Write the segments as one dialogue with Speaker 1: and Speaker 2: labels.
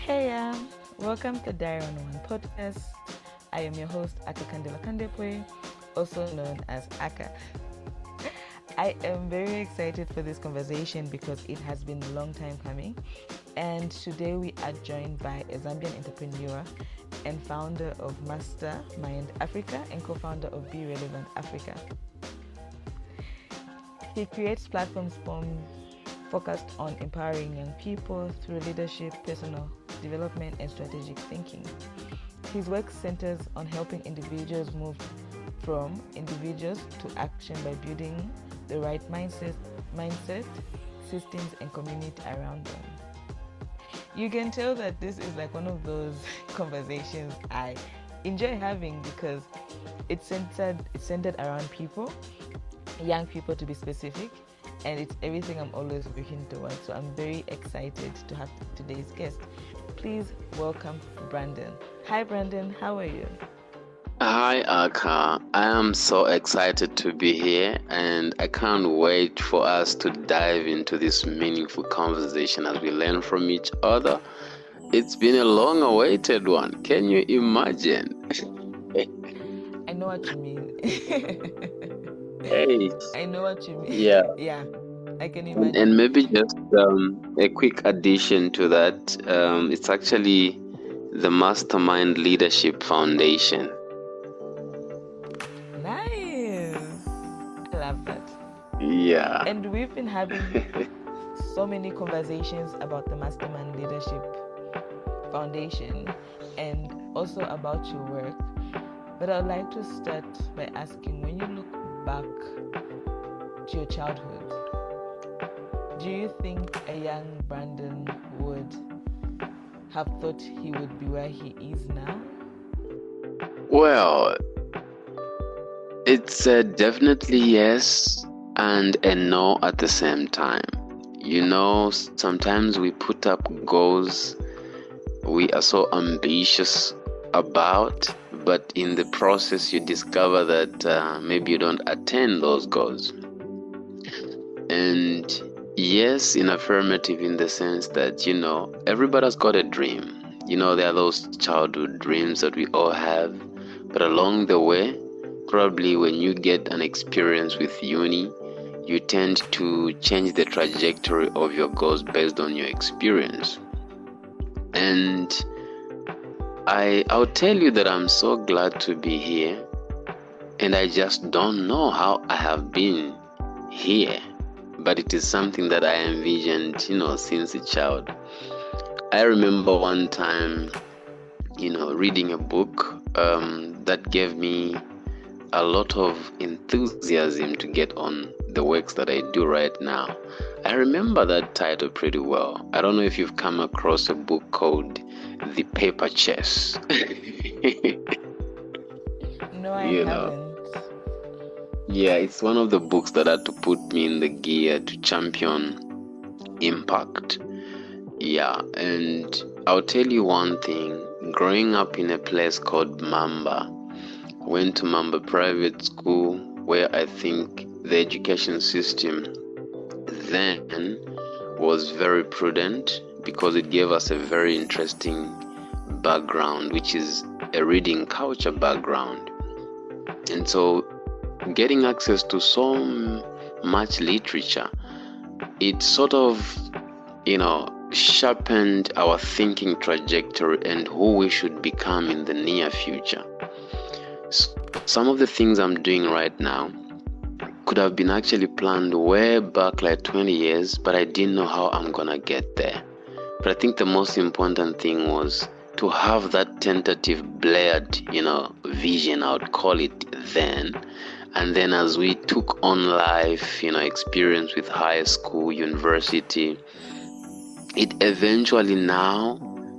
Speaker 1: Hey, welcome to Diary on One podcast. I am your host, Akakandelwa Kandepwe, also known as Aka. I am very excited for this conversation because it has been a long time coming. And today we are joined by a Zambian entrepreneur and founder of Mastermind Africa and co-founder of Be Relevant Africa. He creates platforms focused on empowering young people through leadership, personal development, and strategic thinking. His work centers on helping individuals move from individuals to action by building the right mindset, systems, and community around them. You can tell that this is like one of those conversations I enjoy having because it's centered around people, young people to be specific, and it's everything I'm always working towards. So I'm very excited to have today's guest. Please welcome Brandon. Hi Brandon, how are you?
Speaker 2: Hi, Aka. I am so excited to be here, and I can't wait for us to dive into this meaningful conversation as we learn from each other. It's been a long-awaited one. Can you imagine?
Speaker 1: I know what you mean.
Speaker 2: Hey.
Speaker 1: I know what you mean.
Speaker 2: Yeah.
Speaker 1: Yeah, I can imagine.
Speaker 2: And maybe just a quick addition to that. It's actually the Mastermind Leadership Foundation.
Speaker 1: Nice. I love that.
Speaker 2: Yeah.
Speaker 1: And we've been having so many conversations about the Mastermind Leadership Foundation and also about your work. But I'd like to start by asking, when you look back to your childhood, do you think a young Brandon would have thought he would be where he is now?
Speaker 2: Well, it's definitely yes and a no at the same time. You know, sometimes we put up goals we are so ambitious about, but in the process you discover that maybe you don't attain those goals. And yes, in affirmative, in the sense that, you know, everybody's got a dream. You know, there are those childhood dreams that we all have, but along the way, probably when you get an experience with uni, you tend to change the trajectory of your goals based on your experience. And I'll tell you that I'm so glad to be here, and I just don't know how I have been here, but it is something that I envisioned, you know, since a child. I remember one time, you know, reading a book that gave me a lot of enthusiasm to get on the works that I do right now. I remember that title pretty well. I don't know if you've come across a book called The Paper Chase.
Speaker 1: No, I haven't.
Speaker 2: Yeah, it's one of the books that had to put me in the gear to champion impact. Yeah, and I'll tell you one thing. Growing up in a place called Mamba, went to Mamba Private School, where I think the education system then was very prudent because it gave us a very interesting background, which is a reading culture background. And so getting access to so much literature, it sort of, you know, sharpened our thinking trajectory and who we should become in the near future. So some of the things I'm doing right now could have been actually planned way back like 20 years, but I didn't know how I'm gonna get there. But I think the most important thing was to have that tentative blurred, you know, vision, I would call it then. And then as we took on life, you know, experience with high school, university, it eventually now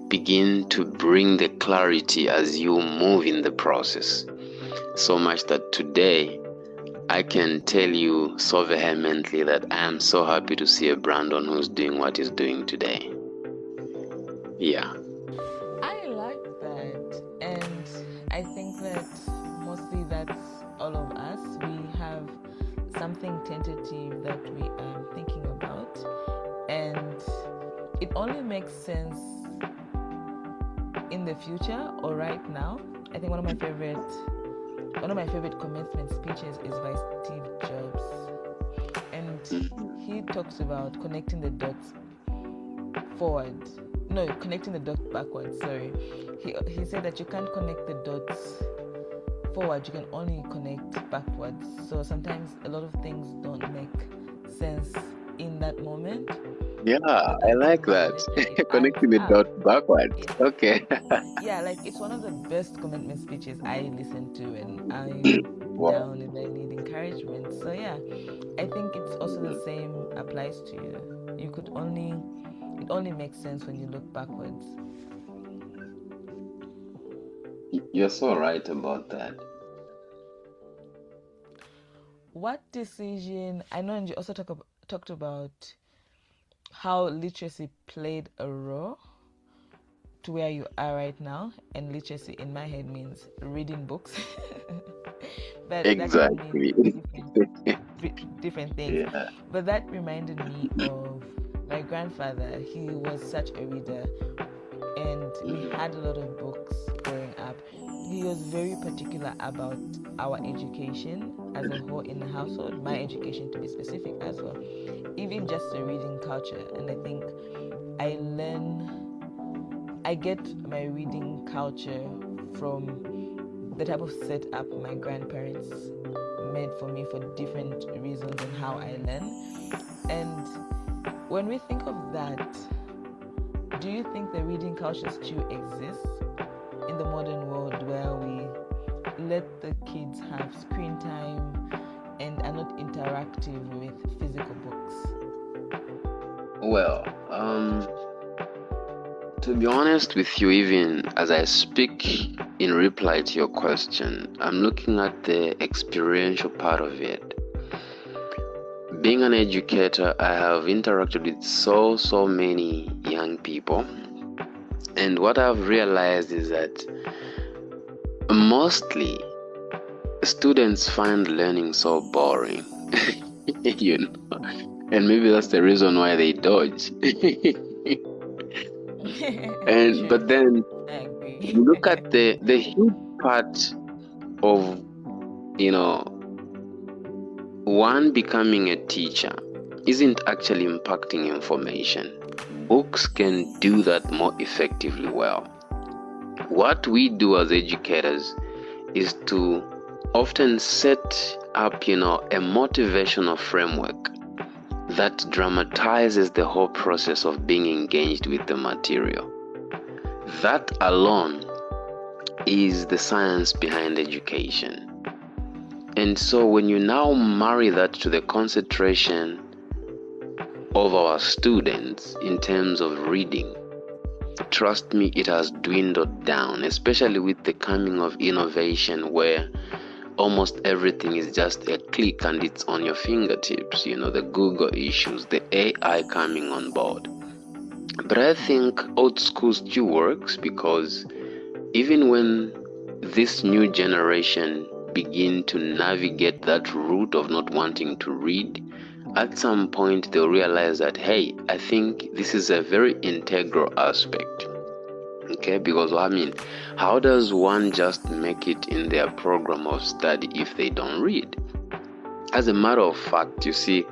Speaker 2: begin to bring the clarity as you move in the process. So much that today I can tell you so vehemently that I am so happy to see a Brandon who's doing what he's doing today. Yeah.
Speaker 1: I like that, and I think that mostly that's all of us. We have something tentative that we are thinking about, and it only makes sense in the future or right now, I think one of my favorite commencement speeches is by Steve Jobs, and he talks about connecting the dots backwards. Sorry, he said that you can't connect the dots forward, you can only connect backwards. So sometimes a lot of things don't make sense in that moment.
Speaker 2: Yeah, I like that. Connecting the dot backwards.
Speaker 1: Yeah.
Speaker 2: Okay.
Speaker 1: Yeah, like it's one of the best commitment speeches I listen to when I'm down and I need encouragement. So yeah, I think it's also the same applies to you. It only makes sense when you look backwards.
Speaker 2: You're so right about that.
Speaker 1: What decision? I know you also talked about how literacy played a role to where you are right now, and literacy in my head means reading books. But
Speaker 2: exactly.
Speaker 1: that can mean different things.
Speaker 2: Yeah.
Speaker 1: But that reminded me of my grandfather. He was such a reader, and we had a lot of books growing up. He was very particular about our education as a whole in the household, my education to be specific as well, even just the reading culture. And I think I get my reading culture from the type of setup my grandparents made for me for different reasons and how I learn. And when we think of that, do you think the reading culture still exists in the modern world where we let the kids have screen time and are not interactive with physical books?
Speaker 2: Well, to be honest with you, even as I speak in reply to your question, I'm looking at the experiential part of it. Being an educator, I have interacted with so many young people, and what I've realized is that mostly students find learning so boring, and maybe that's the reason why they dodge. But then you look at the huge part of one becoming a teacher isn't actually impacting information. Books can do that more effectively well. What we do as educators is to often set up a motivational framework that dramatizes the whole process of being engaged with the material. That alone is the science behind education. And so when you now marry that to the concentration of our students in terms of reading, trust me, it has dwindled down, especially with the coming of innovation where almost everything is just a click and it's on your fingertips, the Google issues, the AI coming on board. But I think old school still works, because even when this new generation begin to navigate that route of not wanting to read, at some point they'll realize that, hey, I think this is a very integral aspect. Okay, because how does one just make it in their program of study if they don't read? As a matter of fact, you see,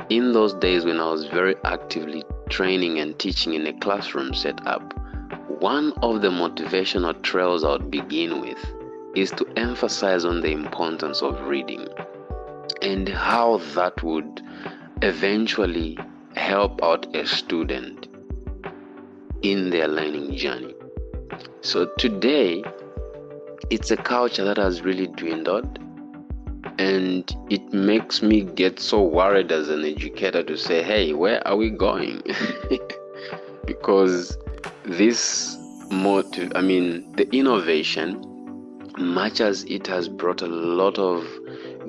Speaker 2: in those days when I was very actively training and teaching in a classroom setup, one of the motivational trails I would begin with is to emphasize on the importance of reading and how that would eventually help out a student in their learning journey. So today, it's a culture that has really dwindled, and it makes me get so worried as an educator to say, hey, where are we going? Because the innovation, much as it has brought a lot of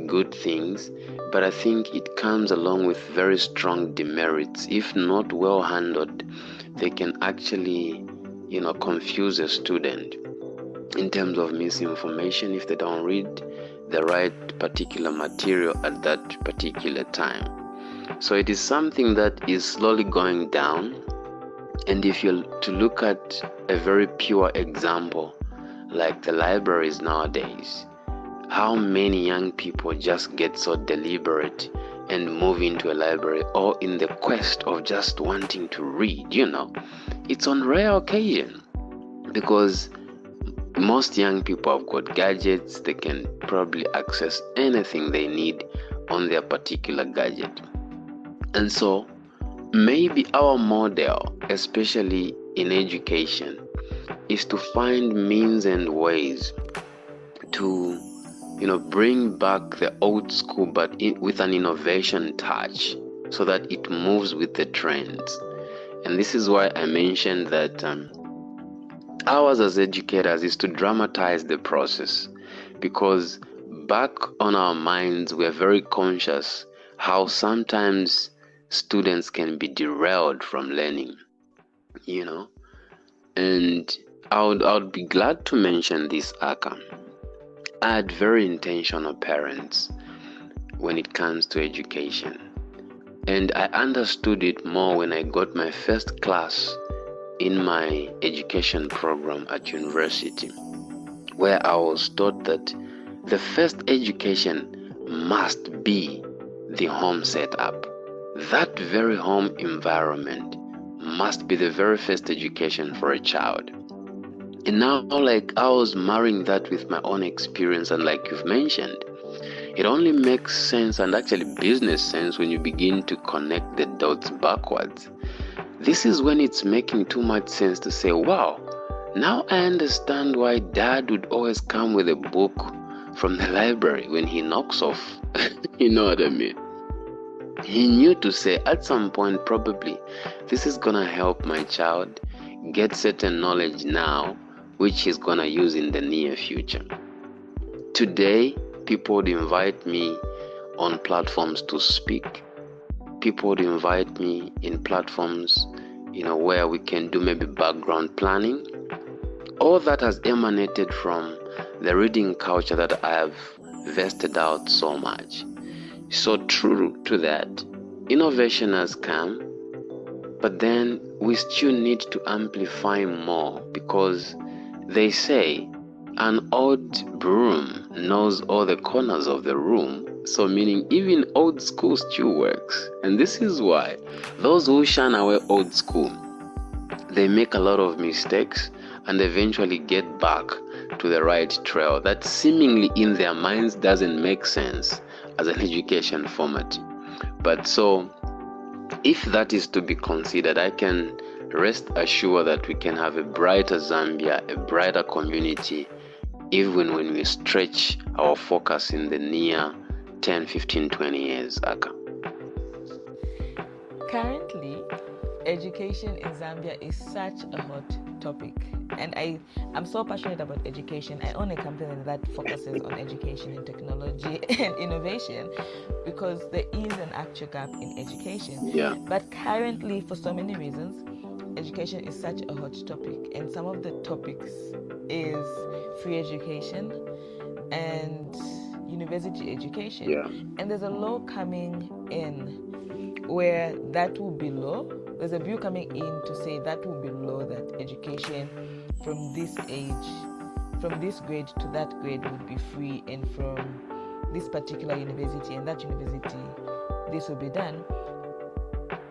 Speaker 2: good things, but I think it comes along with very strong demerits. If not well handled, they can actually, confuse a student in terms of misinformation if they don't read the right particular material at that particular time. So it is something that is slowly going down, And if you're to look at a very pure example, like the libraries nowadays, how many young people just get so deliberate and move into a library or in the quest of just wanting to read, it's on rare occasion, because most young people have got gadgets. They can probably access anything they need on their particular gadget. And so maybe our model, especially in education, is to find means and ways to bring back the old school, but with an innovation touch, so that it moves with the trends. And this is why I mentioned that ours as educators is to dramatize the process, because back on our minds, we are very conscious how sometimes students can be derailed from learning, and I would be glad to mention this, Aka. I had very intentional parents when it comes to education, and I understood it more when I got my first class in my education program at university, where I was taught that the first education must be the home setup. That very home environment must be the very first education for a child. And now, like, I was marrying that with my own experience, and like you've mentioned, it only makes sense, and actually business sense, when you begin to connect the dots backwards. This is when it's making too much sense to say, wow, now I understand why Dad would always come with a book from the library when he knocks off. You know what I mean? He knew to say, at some point, probably, this is gonna help my child get certain knowledge now, which he's gonna use in the near future. Today, people would invite me on platforms to speak. People would invite me in platforms, where we can do maybe background planning. All that has emanated from the reading culture that I have vested out so much. So true to that, innovation has come, but then we still need to amplify more, because they say an old broom knows all the corners of the room. So meaning even old school still works. And this is why those who shun away old school, they make a lot of mistakes and eventually get back to the right trail that seemingly in their minds doesn't make sense as an education format. But so if that is to be considered, I can rest assured that we can have a brighter Zambia, a brighter community, even when we stretch our focus in the near 10, 15, 20 years, Aka.
Speaker 1: Currently, education in Zambia is such a hot topic, and I'm so passionate about education. I own a company that focuses on education and technology and innovation, because there is an actual gap in education.
Speaker 2: Yeah.
Speaker 1: But currently, for so many reasons, education is such a hot topic, and some of the topics is free education and university education.
Speaker 2: Yeah.
Speaker 1: And there's a law coming in where that will be law. There's a bill coming in to say that will be law, that education from this age, from this grade to that grade would be free, and from this particular university and that university, this will be done.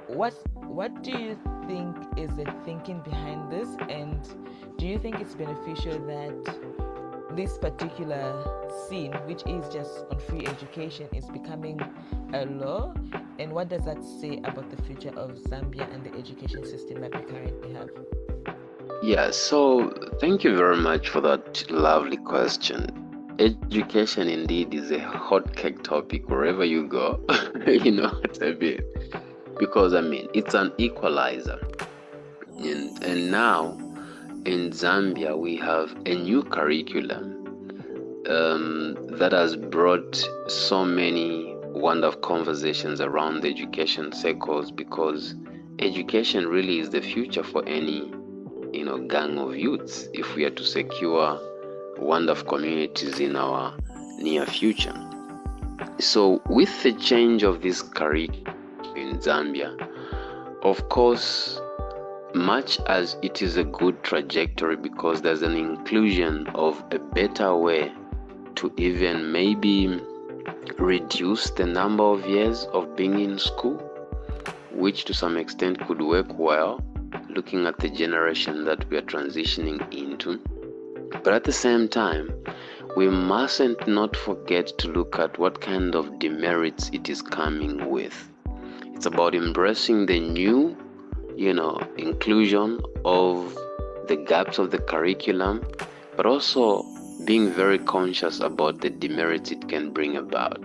Speaker 1: What do you think is the thinking behind this, and do you think it's beneficial that this particular scene, which is just on free education, is becoming a law? And what does that say about the future of Zambia and the education system that we currently have?
Speaker 2: Yeah, so thank you very much for that lovely question. Education indeed is a hot cake topic wherever you go. You know what I mean? Because it's an equalizer. And now in Zambia we have a new curriculum that has brought so many wonderful conversations around the education circles, because education really is the future for any gang of youths if we are to secure wonderful communities in our near future. So with the change of this curriculum in Zambia, of course, much as it is a good trajectory because there's an inclusion of a better way to even maybe reduce the number of years of being in school, which to some extent could work well, looking at the generation that we are transitioning into. But at the same time, we mustn't not forget to look at what kind of demerits it is coming with. It's about embracing the new, inclusion of the gaps of the curriculum, but also being very conscious about the demerits it can bring about.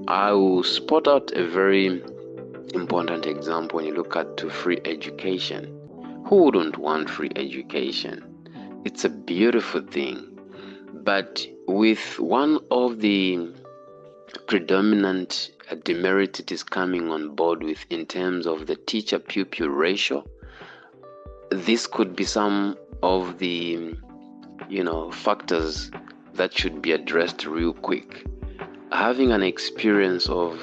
Speaker 2: I will spot out a very important example when you look at to free education. Who wouldn't want free education? It's a beautiful thing. But with one of the predominant demerit it is coming on board with in terms of the teacher-pupil ratio, this could be some of the factors that should be addressed real quick. Having an experience of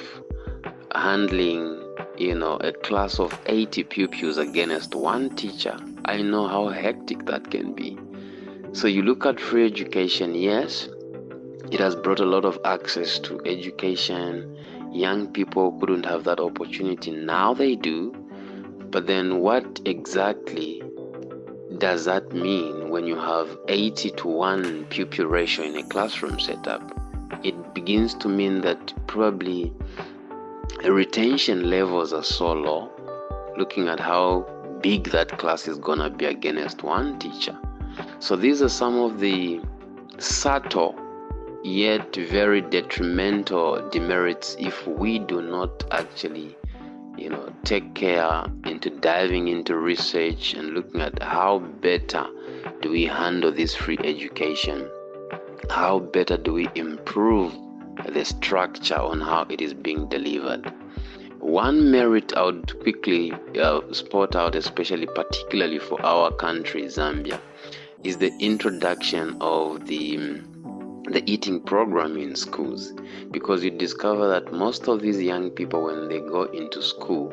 Speaker 2: handling a class of 80 pupils against one teacher, I know how hectic that can be. So you look at free education, yes, it has brought a lot of access to education. Young people couldn't have that opportunity. Now they do. But then what exactly does that mean when you have 80 to 1 pupil ratio in a classroom setup? It begins to mean that probably retention levels are so low, looking at how big that class is going to be against one teacher. So these are some of the subtle yet very detrimental demerits if we do not actually take care into diving into research and looking at how better do we handle this free education, how better do we improve the structure on how it is being delivered. One merit I would quickly spot out, especially particularly for our country, Zambia, is the introduction of the eating program in schools, because you discover that most of these young people, when they go into school,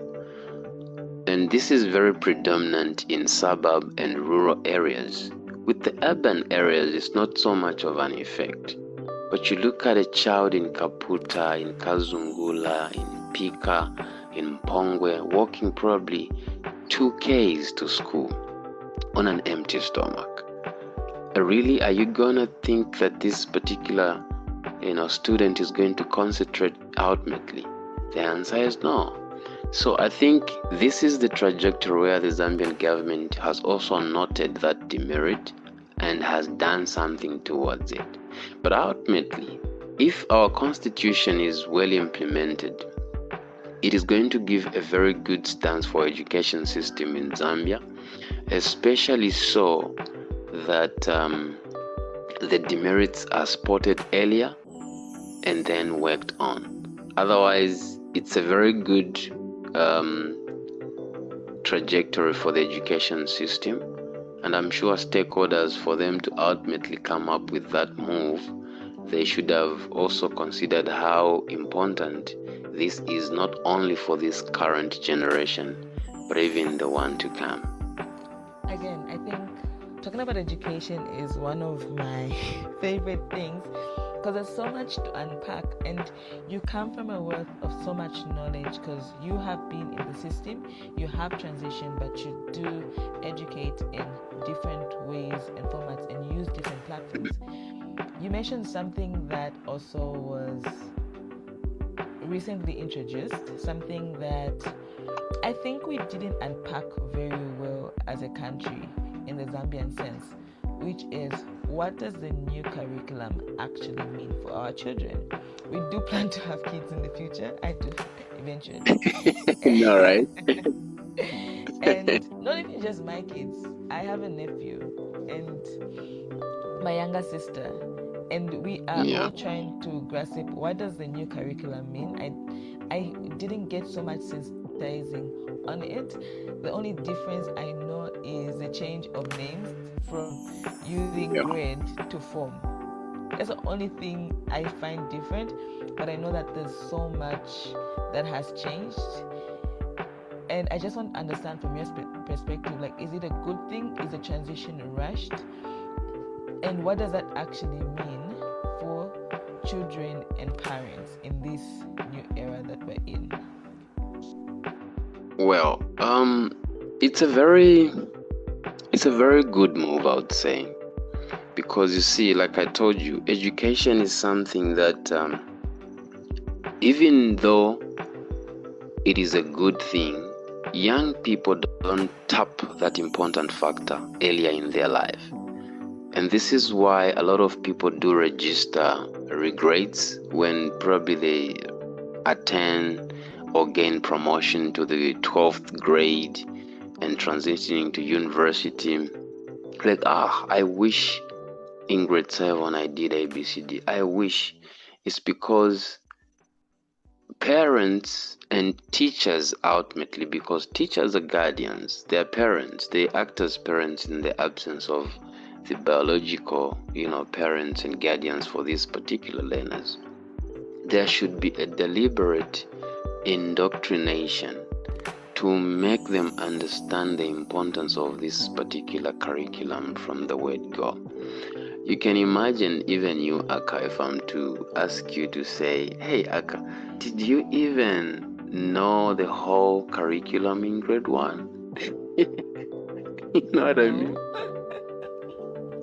Speaker 2: and this is very predominant in suburb and rural areas. With the urban areas, it's not so much of an effect. But you look at a child in Kaputa, in Kazungula, in Pika, in Pongwe, walking probably 2 Ks to school on an empty stomach. Really, are you gonna think that this particular student is going to concentrate ultimately? The answer is no. So I think this is the trajectory where the Zambian government has also noted that demerit and has done something towards it. But ultimately, if our constitution is well implemented, it is going to give a very good stance for education system in Zambia, especially so that the demerits are spotted earlier and then worked on. Otherwise, it's a very good trajectory for the education system, and I'm sure stakeholders, for them to ultimately come up with that move, they should have also considered how important this is not only for this current generation, but even the one to come.
Speaker 1: Again, I think talking about education is one of my favorite things, because there's so much to unpack, and you come from a world of so much knowledge because you have been in the system, you have transitioned, but you do educate in different ways and formats and use different platforms. You mentioned something that also was recently introduced, something that I think we didn't unpack very well as a country in the Zambian sense, which is, what does the new curriculum actually mean for our children? We do plan to have kids in the future. I do, eventually.
Speaker 2: All right.
Speaker 1: And not even just my kids. I have a nephew and my younger sister, and we are all trying to grasp what does the new curriculum mean. I didn't get so much sensitizing on it. The only difference I know is the change of names from using grade to form. That's the only thing I find different, but I know that there's so much that has changed. And I just want to understand from your perspective, like, is it a good thing? Is the transition rushed? And what does that actually mean for children and parents in this new era that we're in?
Speaker 2: Well, it's a very good move, I would say, because you see, like I told you, education is something that even though it is a good thing, young people don't tap that important factor earlier in their life. And this is why a lot of people do register regrets when probably they attend or gain promotion to the 12th grade and transitioning to university. Like, I wish in grade 7 I did ABCD. I wish. It's because parents and teachers, ultimately, because teachers are guardians, they are parents, they act as parents in the absence of the biological, parents and guardians for these particular learners. There should be a deliberate indoctrination to make them understand the importance of this particular curriculum from the word go. You can imagine, even you, Aka, if I'm to ask you to say, hey, Aka, did you even know the whole curriculum in grade 1? You know what I mean?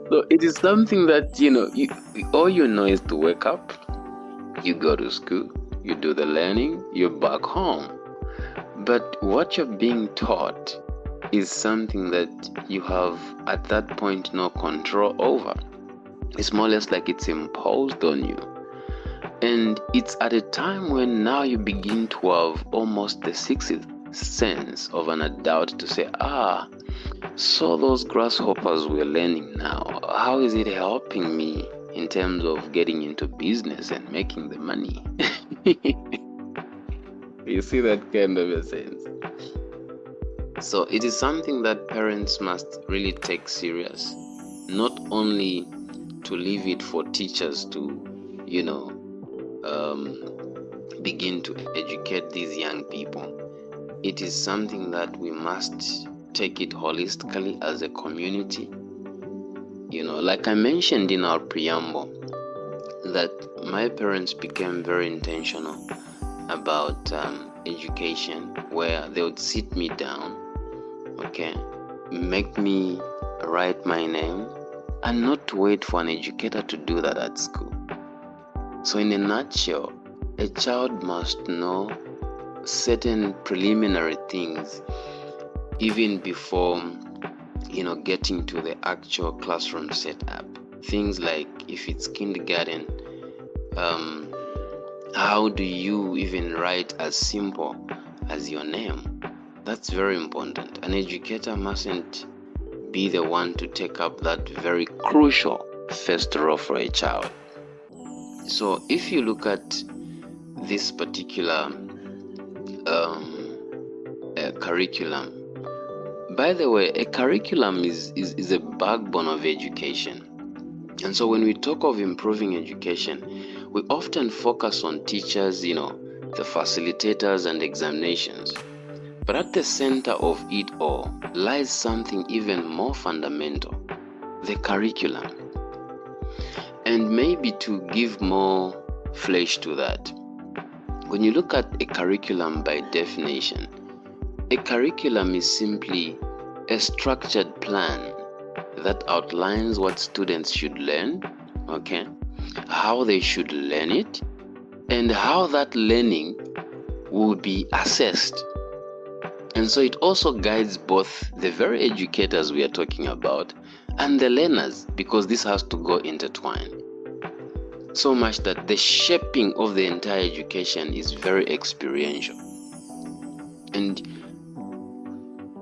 Speaker 2: So it is something that, all you know is to wake up, you go to school, you do the learning, you're back home. But what you're being taught is something that you have at that point no control over. It's more or less like it's imposed on you. And it's at a time when now you begin to have almost the sixth sense of an adult to say, so those grasshoppers we're learning now, how is it helping me in terms of getting into business and making the money? You see that kind of a sense. So it is something that parents must really take serious, not only to leave it for teachers to, begin to educate these young people. It is something that we must take it holistically as a community. Like I mentioned in our preamble, that my parents became very intentional about education, where they would sit me down, make me write my name, and not to wait for an educator to do that at school. So in a nutshell, a child must know certain preliminary things even before, getting to the actual classroom setup. Things like, if it's kindergarten, how do you even write as simple as your name? That's very important. An educator mustn't be the one to take up that very crucial first role for a child. So if you look at this particular curriculum, by the way, a curriculum is a backbone of education. And so when we talk of improving education, we often focus on teachers, the facilitators and examinations. But at the center of it all lies something even more fundamental, the curriculum. And maybe to give more flesh to that, when you look at a curriculum by definition, a curriculum is simply a structured plan that outlines what students should learn, how they should learn it, and how that learning will be assessed. And so it also guides both the very educators we are talking about and the learners, because this has to go intertwined. So much that the shaping of the entire education is very experiential. And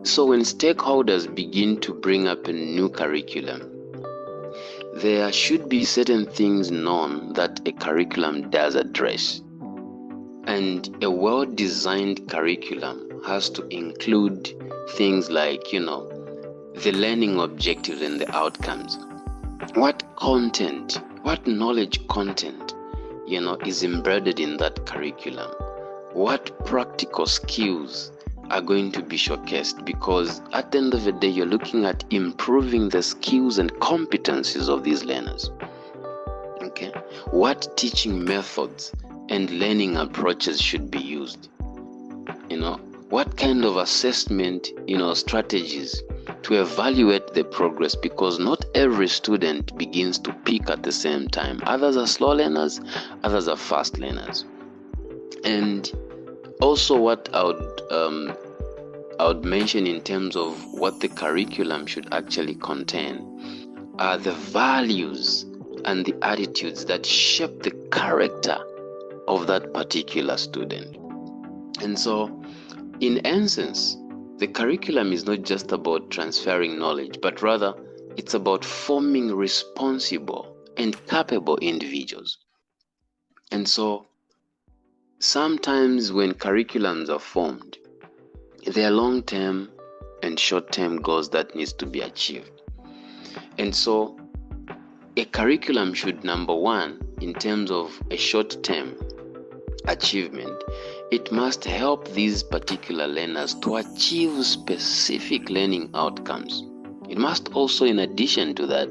Speaker 2: so when stakeholders begin to bring up a new curriculum, there should be certain things known that a curriculum does address. And a well-designed curriculum has to include things like, the learning objectives and the outcomes. What content, what knowledge content, is embedded in that curriculum? What practical skills are going to be showcased, because at the end of the day, you're looking at improving the skills and competencies of these learners. Okay, what teaching methods and learning approaches should be used? What kind of assessment, strategies to evaluate the progress, because not every student begins to peak at the same time. Others are slow learners, others are fast learners. And also what I would mention in terms of what the curriculum should actually contain are the values and the attitudes that shape the character of that particular student. And so, in essence, the curriculum is not just about transferring knowledge, but rather it's about forming responsible and capable individuals. And so, sometimes when curriculums are formed, there are long-term and short-term goals that needs to be achieved. And so, a curriculum should, number one, in terms of a short-term achievement, it must help these particular learners to achieve specific learning outcomes. It must also, in addition to that,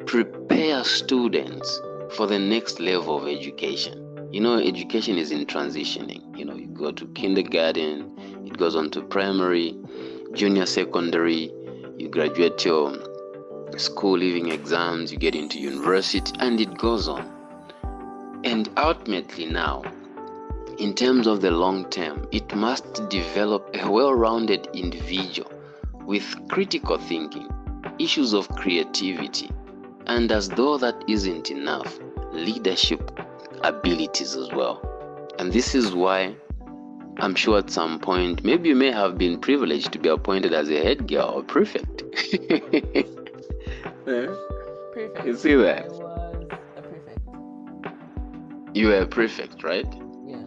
Speaker 2: prepare students for the next level of education. Education is in transitioning. You go to kindergarten, it goes on to primary, junior secondary, you graduate your school leaving exams, you get into university, and it goes on. And ultimately now, in terms of the long term, it must develop a well-rounded individual with critical thinking, issues of creativity, and as though that isn't enough, leadership abilities as well. And this is why I'm sure at some point, maybe you may have been privileged to be appointed as a head girl or prefect.
Speaker 1: Prefect.
Speaker 2: You see that?
Speaker 1: I was a prefect.
Speaker 2: You were a prefect, right?
Speaker 1: Yeah.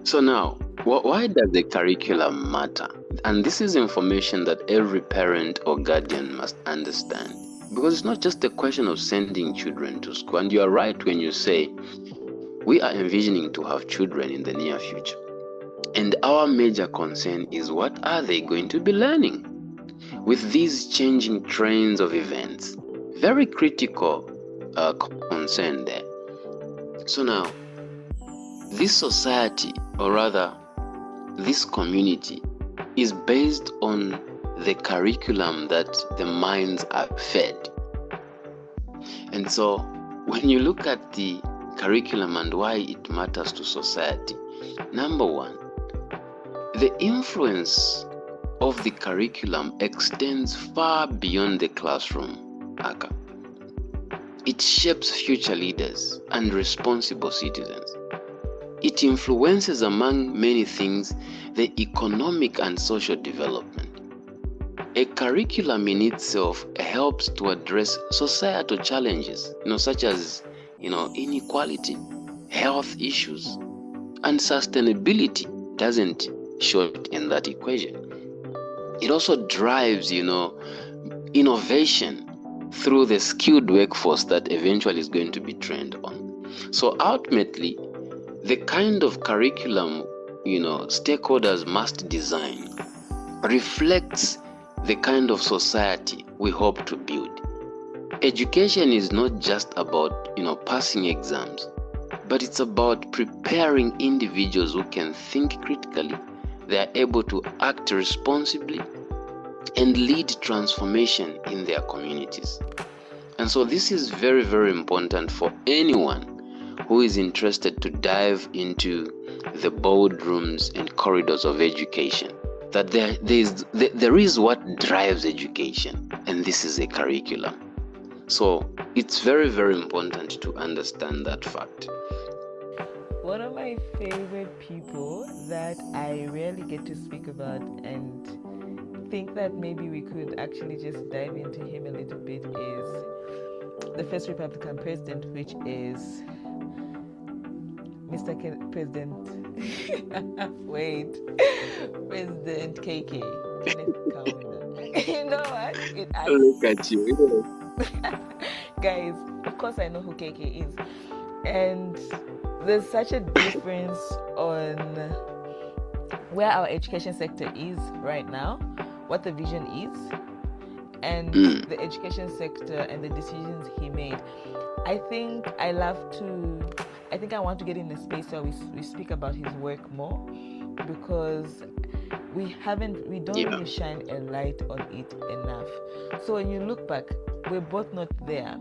Speaker 2: So now, why does the curriculum matter? And this is information that every parent or guardian must understand. Because it's not just a question of sending children to school. And you are right when you say, we are envisioning to have children in the near future. And our major concern is, what are they going to be learning? With these changing trends of events, very critical concern there. So now, this society, or rather this community, is based on the curriculum that the minds are fed. And so when you look at the curriculum and why it matters to society, number one, the influence of the curriculum extends far beyond the classroom, Aka. It shapes future leaders and responsible citizens. It influences, among many things, the economic and social development. A curriculum in itself helps to address societal challenges, such as, inequality, health issues, and sustainability doesn't show it in that equation. It also drives, innovation through the skilled workforce that eventually is going to be trained on. So ultimately, the kind of curriculum, stakeholders must design reflects the kind of society we hope to build. Education is not just about, passing exams, but it's about preparing individuals who can think critically, they are able to act responsibly, and lead transformation in their communities. And so this is very, very important for anyone who is interested to dive into the boardrooms and corridors of education. That there is what drives education, and this is a curriculum. So it's very, very important to understand that fact.
Speaker 1: One of my favorite people that I rarely get to speak about and think that maybe we could actually just dive into him a little bit is the first Republican president, which is Mr. President President KK. You know what?
Speaker 2: Look at you.
Speaker 1: Guys, of course I know who KK is. And there's such a difference on where our education sector is right now, what the vision is, and the education sector and the decisions he made. I think I want to get in a space where we speak about his work more, because we don't really shine a light on it enough. So when you look back, we're both not there,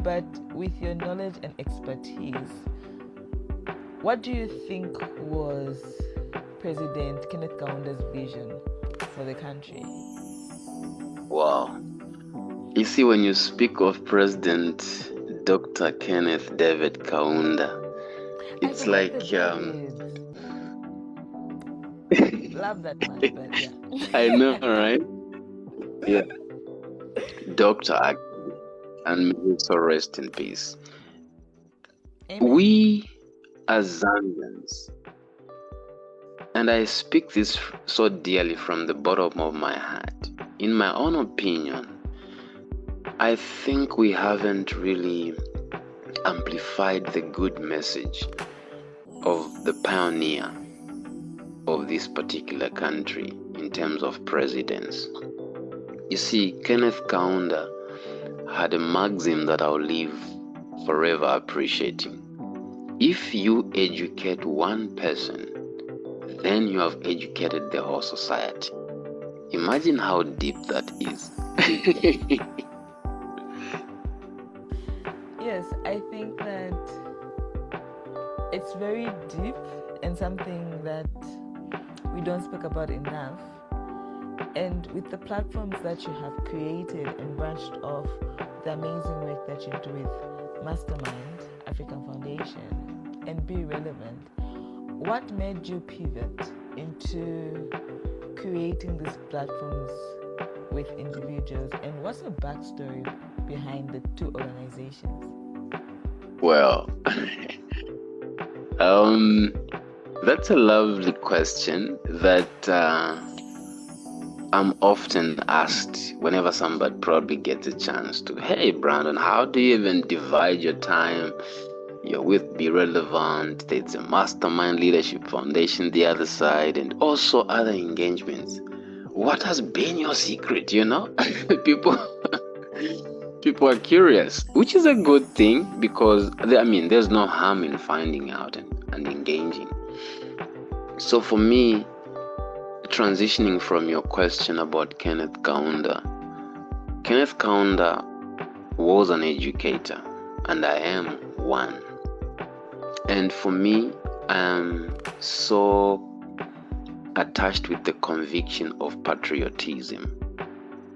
Speaker 1: but with your knowledge and expertise, what do you think was President Kenneth Kaunda's vision for the country?
Speaker 2: Wow. You see, when you speak of President Dr. Kenneth David Kaunda, it's like
Speaker 1: love that man, but yeah.
Speaker 2: I know, right? Yeah. Doctor, and may he so rest in peace.
Speaker 1: Amen.
Speaker 2: We as Zambians, and I speak this so dearly from the bottom of my heart, in my own opinion, I think we haven't really amplified the good message of the pioneer of this particular country in terms of presidents. You see, Kenneth Kaunda had a maxim that I'll live forever appreciating. If you educate one person, then you have educated the whole society. Imagine how deep that is.
Speaker 1: Yes, I think that it's very deep and something that we don't speak about enough. And with the platforms that you have created and branched off, the amazing work that you do with Mastermind, African Foundation, and Be Relevant, what made you pivot into creating these platforms with individuals, and what's the backstory behind the two organizations?
Speaker 2: Well, that's a lovely question that I'm often asked whenever somebody probably gets a chance to, hey Brandon, how do you even divide your time? You're with Be Relevant, there's a Mastermind Leadership Foundation the other side, and also other engagements. What has been your secret, you know? People are curious, which is a good thing, because there's no harm in finding out and engaging. So for me, transitioning from your question about Kenneth Kaunda was an educator, and I am one. And for me, I am so attached with the conviction of patriotism,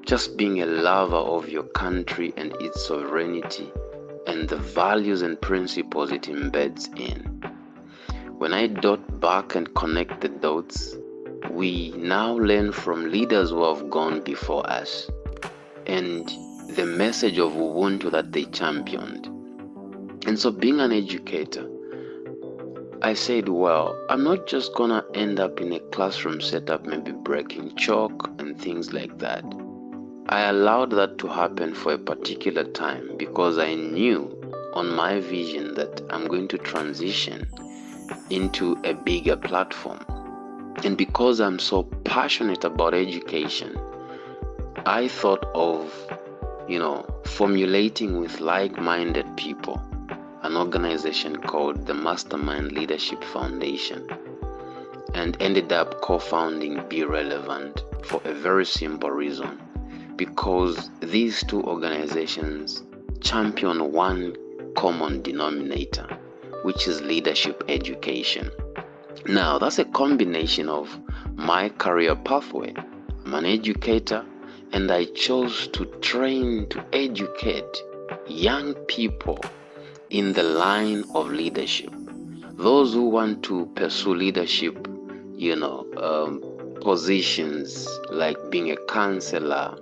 Speaker 2: just being a lover of your country and its sovereignty and the values and principles it embeds in. When I dot back and connect the dots, we now learn from leaders who have gone before us and the message of Ubuntu that they championed. And so being an educator, I said, well, I'm not just gonna end up in a classroom setup, maybe breaking chalk and things like that. I allowed that to happen for a particular time because I knew on my vision that I'm going to transition into a bigger platform. And because I'm so passionate about education, I thought of, formulating with like-minded people an organization called the Mastermind Leadership Foundation, and ended up co-founding Be Relevant for a very simple reason, because these two organizations champion one common denominator, which is leadership education. Now, that's a combination of my career pathway. I'm an educator, and I chose to train, to educate young people in the line of leadership. Those who want to pursue leadership, positions like being a counselor,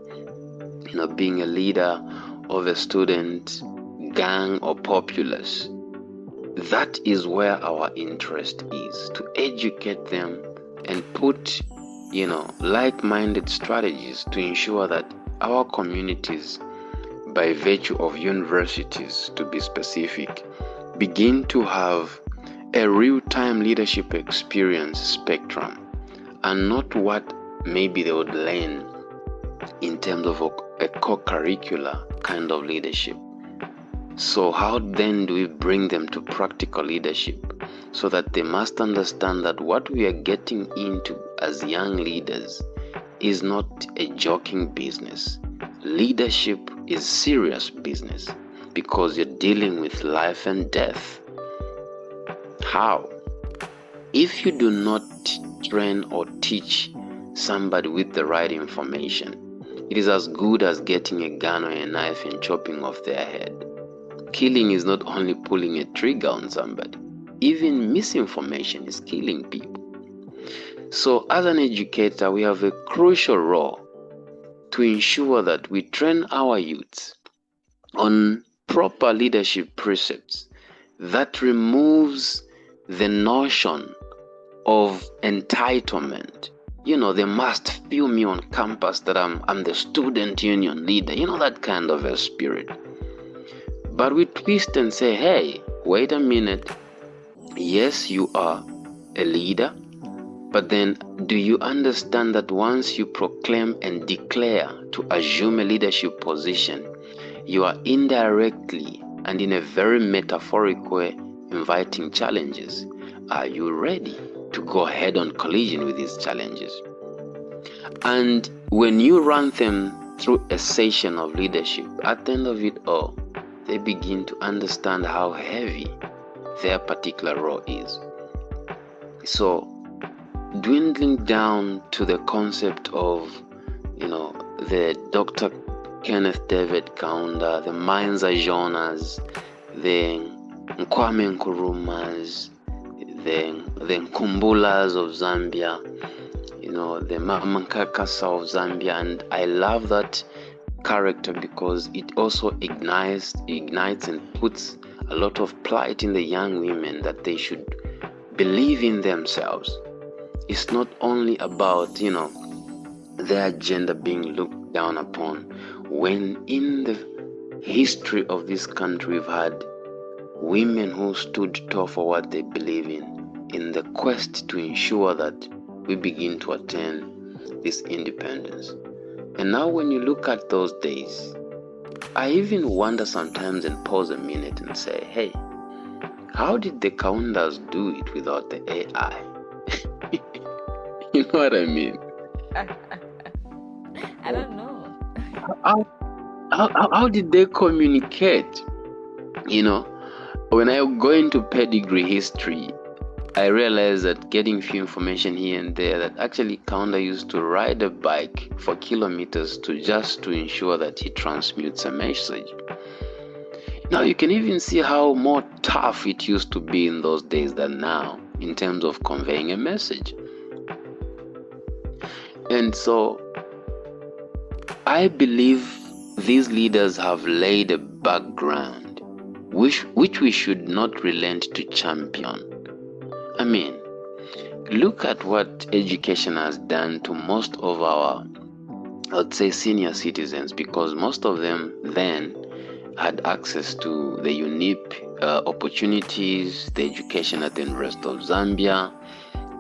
Speaker 2: being a leader of a student gang or populace. That is where our interest is, to educate them and put, like-minded strategies to ensure that our communities, by virtue of universities to be specific, begin to have a real-time leadership experience spectrum and not what maybe they would learn in terms of a co-curricular kind of leadership. So how then do we bring them to practical leadership so that they must understand that what we are getting into as young leaders is not a joking business. Leadership is serious business because you're dealing with life and death. How? If you do not train or teach somebody with the right information, it is as good as getting a gun or a knife and chopping off their head. Killing is not only pulling a trigger on somebody. Even misinformation is killing people. So as an educator, we have a crucial role to ensure that we train our youths on proper leadership precepts that removes the notion of entitlement. They must feel me on campus that I'm the student union leader, that kind of a spirit. But we twist and say, hey, wait a minute. Yes, you are a leader, but then do you understand that once you proclaim and declare to assume a leadership position, you are indirectly and in a very metaphoric way inviting challenges? Are you ready to go head on collision with these challenges? And when you run them through a session of leadership, at the end of it all, they begin to understand how heavy their particular role is. So, dwindling down to the concept of, the Dr. Kenneth David Kaunda, the Mainza Jonas, the Kwame Nkurumas, the Nkumbulas of Zambia, the Mamankakasa of Zambia, and I love that character because it also ignites and puts a lot of plight in the young women that they should believe in themselves. It's not only about their gender being looked down upon, when in the history of this country we've had women who stood tall for what they believe in the quest to ensure that we begin to attain this independence. And now when you look at those days, I even wonder sometimes and pause a minute and say, hey, how did the Kaundas do it without the AI? You know what I mean?
Speaker 1: I don't know.
Speaker 2: How did they communicate? When I go into pedigree history, I realized that getting few information here and there, that actually Kaunda used to ride a bike for kilometers to ensure that he transmutes a message. Now you can even see how more tough it used to be in those days than now in terms of conveying a message. And so I believe these leaders have laid a background which we should not relent to champion. I mean, look at what education has done to most of our, I'd say, senior citizens, because most of them then had access to the unique opportunities, the education at the University of Zambia,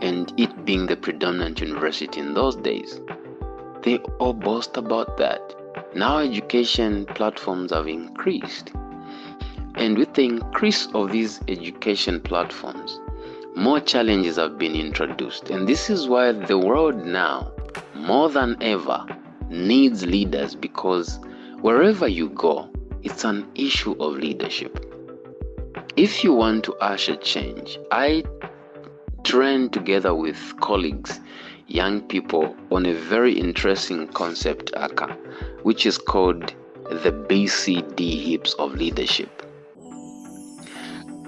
Speaker 2: and it being the predominant university in those days. They all boast about that. Now education platforms have increased. And with the increase of these education platforms, more challenges have been introduced. And this is why the world now, more than ever, needs leaders, because wherever you go, it's an issue of leadership. If you want to usher change, I train together with colleagues, young people, on a very interesting concept, Aka, which is called the BCD hips of leadership.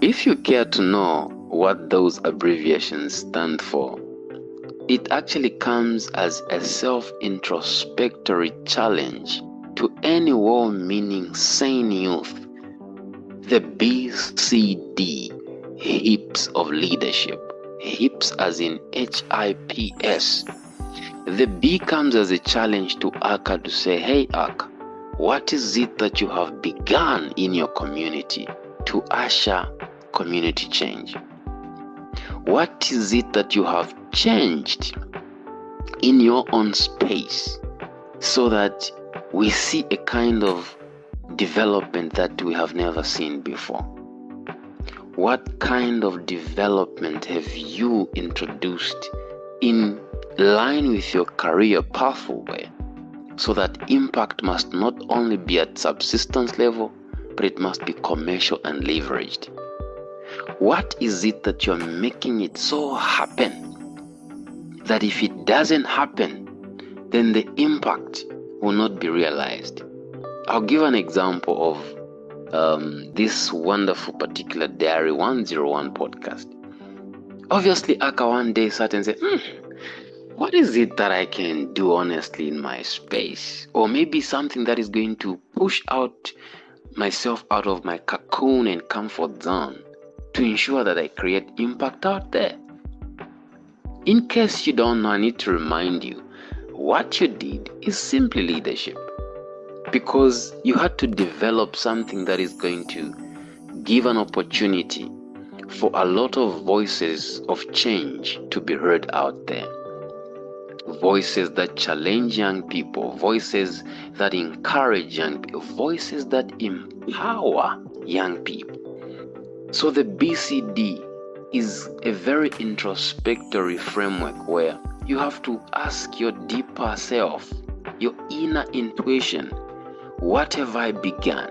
Speaker 2: If you care to know what those abbreviations stand for, it actually comes as a self-introspectory challenge to any well-meaning sane youth. The BCD hips of leadership. Hips as in HIPS. The B comes as a challenge to Aka to say, hey Aka, what is it that you have begun in your community to usher community change? What is it that you have changed in your own space so that we see a kind of development that we have never seen before? What kind of development have you introduced in line with your career pathway so that impact must not only be at subsistence level, but it must be commercial and leveraged? What is it that you're making it so happen that if it doesn't happen, then the impact will not be realized? I'll give an example of this wonderful particular Diary 101 podcast. Obviously, Aka one day sat and said, what is it that I can do honestly in my space? Or maybe something that is going to push out myself out of my cocoon and comfort zone to ensure that I create impact out there. In case you don't know, I need to remind you, what you did is simply leadership, because you had to develop something that is going to give an opportunity for a lot of voices of change to be heard out there. Voices that challenge young people, voices that encourage young people, voices that empower young people. So the BCD is a very introspectory framework where you have to ask your deeper self, your inner intuition, what have I begun?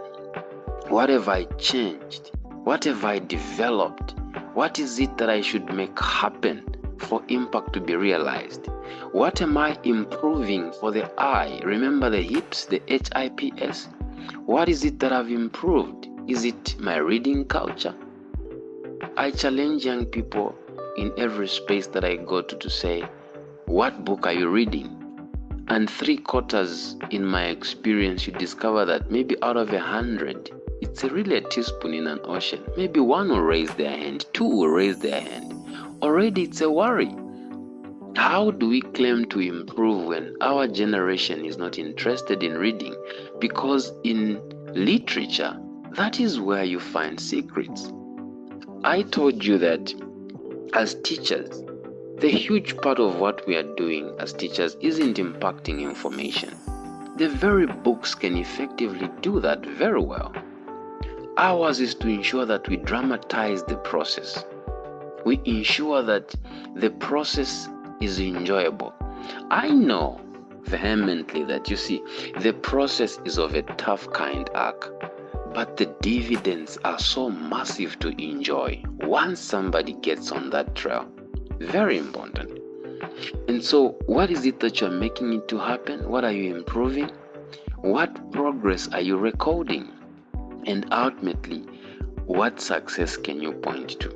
Speaker 2: What have I changed? What have I developed? What is it that I should make happen for impact to be realized? What am I improving for the I? Remember the HIPS, the HIPS? What is it that I've improved? Is it my reading culture? I challenge young people in every space that I go to say, what book are you reading? And 3/4 in my experience, you discover that maybe out of 100, it's really a teaspoon in an ocean. Maybe one will raise their hand, two will raise their hand. Already it's a worry. How do we claim to improve when our generation is not interested in reading? Because in literature, that is where you find secrets. I told you that as teachers, the huge part of what we are doing as teachers isn't impacting information. The very books can effectively do that very well. Ours is to ensure that we dramatize the process. We ensure that the process is enjoyable. I know vehemently that, you see, the process is of a tough kind, but the dividends are so massive to enjoy once somebody gets on that trail. Very important. And so, what is it that you're making it to happen? What are you improving? What progress are you recording? And ultimately, what success can you point to?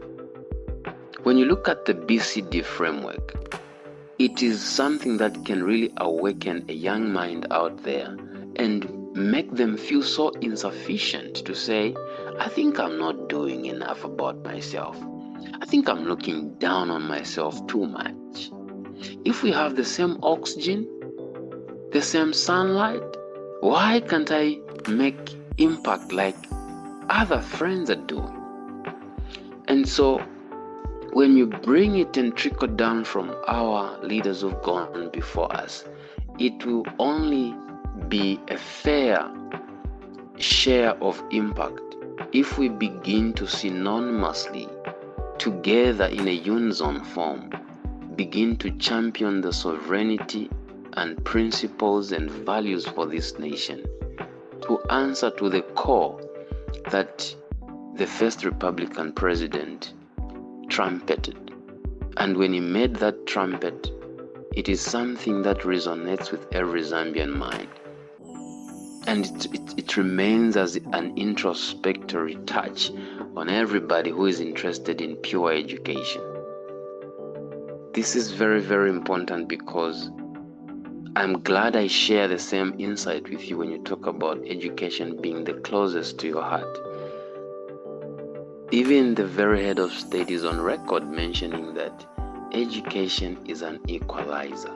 Speaker 2: When you look at the BCD framework, it is something that can really awaken a young mind out there and make them feel so insufficient to say, I think I'm not doing enough about myself. I think I'm looking down on myself too much. If we have the same oxygen, the same sunlight, why can't I make impact like other friends are doing? And so when you bring it and trickle down from our leaders who've gone before us, it will only be a fair share of impact if we begin to synonymously, together in a unison form, begin to champion the sovereignty and principles and values for this nation, to answer to the call that the first Republican president trumpeted. And when he made that trumpet, it is something that resonates with every Zambian mind. And it remains as an introspectory touch on everybody who is interested in pure education. This is very, very important because I'm glad I share the same insight with you when you talk about education being the closest to your heart. Even the very head of state is on record mentioning that education is an equalizer,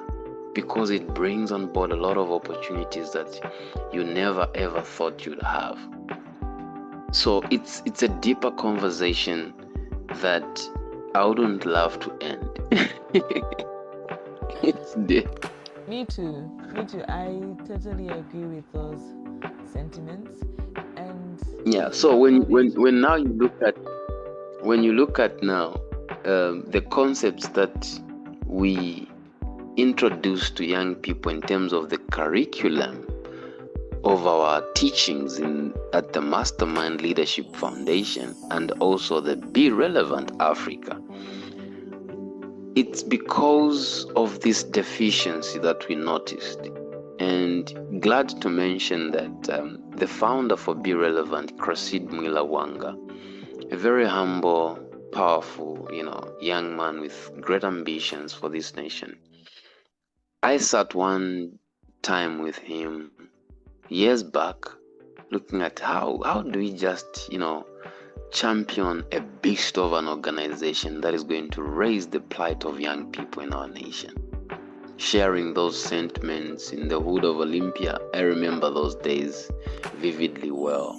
Speaker 2: because it brings on board a lot of opportunities that you never ever thought you'd have. So it's a deeper conversation that I wouldn't love to end. It's there.
Speaker 1: Me too. I totally agree with those sentiments. And
Speaker 2: Yeah.
Speaker 1: if
Speaker 2: So when
Speaker 1: nowadays,
Speaker 2: now you look at now the concepts that we introduce to young people in terms of the curriculum of our teachings at the Mastermind Leadership Foundation and also the Be Relevant Africa, it's because of this deficiency that we noticed. And glad to mention that the founder for Be Relevant, Krasid Mwilawanga, a very humble, powerful, young man with great ambitions for this nation. I sat one time with him years back, looking at how do we just, champion a beast of an organization that is going to raise the plight of young people in our nation. Sharing those sentiments in the hood of Olympia, I remember those days vividly well.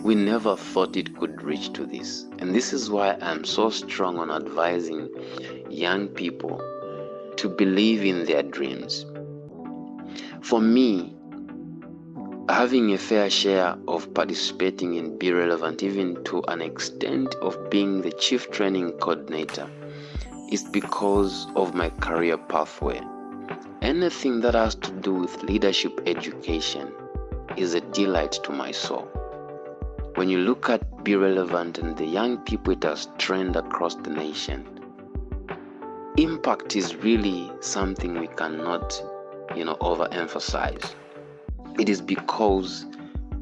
Speaker 2: We never thought it could reach to this. And this is why I'm so strong on advising young people to believe in their dreams. For me, having a fair share of participating in Be Relevant, even to an extent of being the chief training coordinator, is because of my career pathway. Anything that has to do with leadership education is a delight to my soul. When you look at Be Relevant and the young people it has trained across the nation, impact is really something we cannot, overemphasize. It is because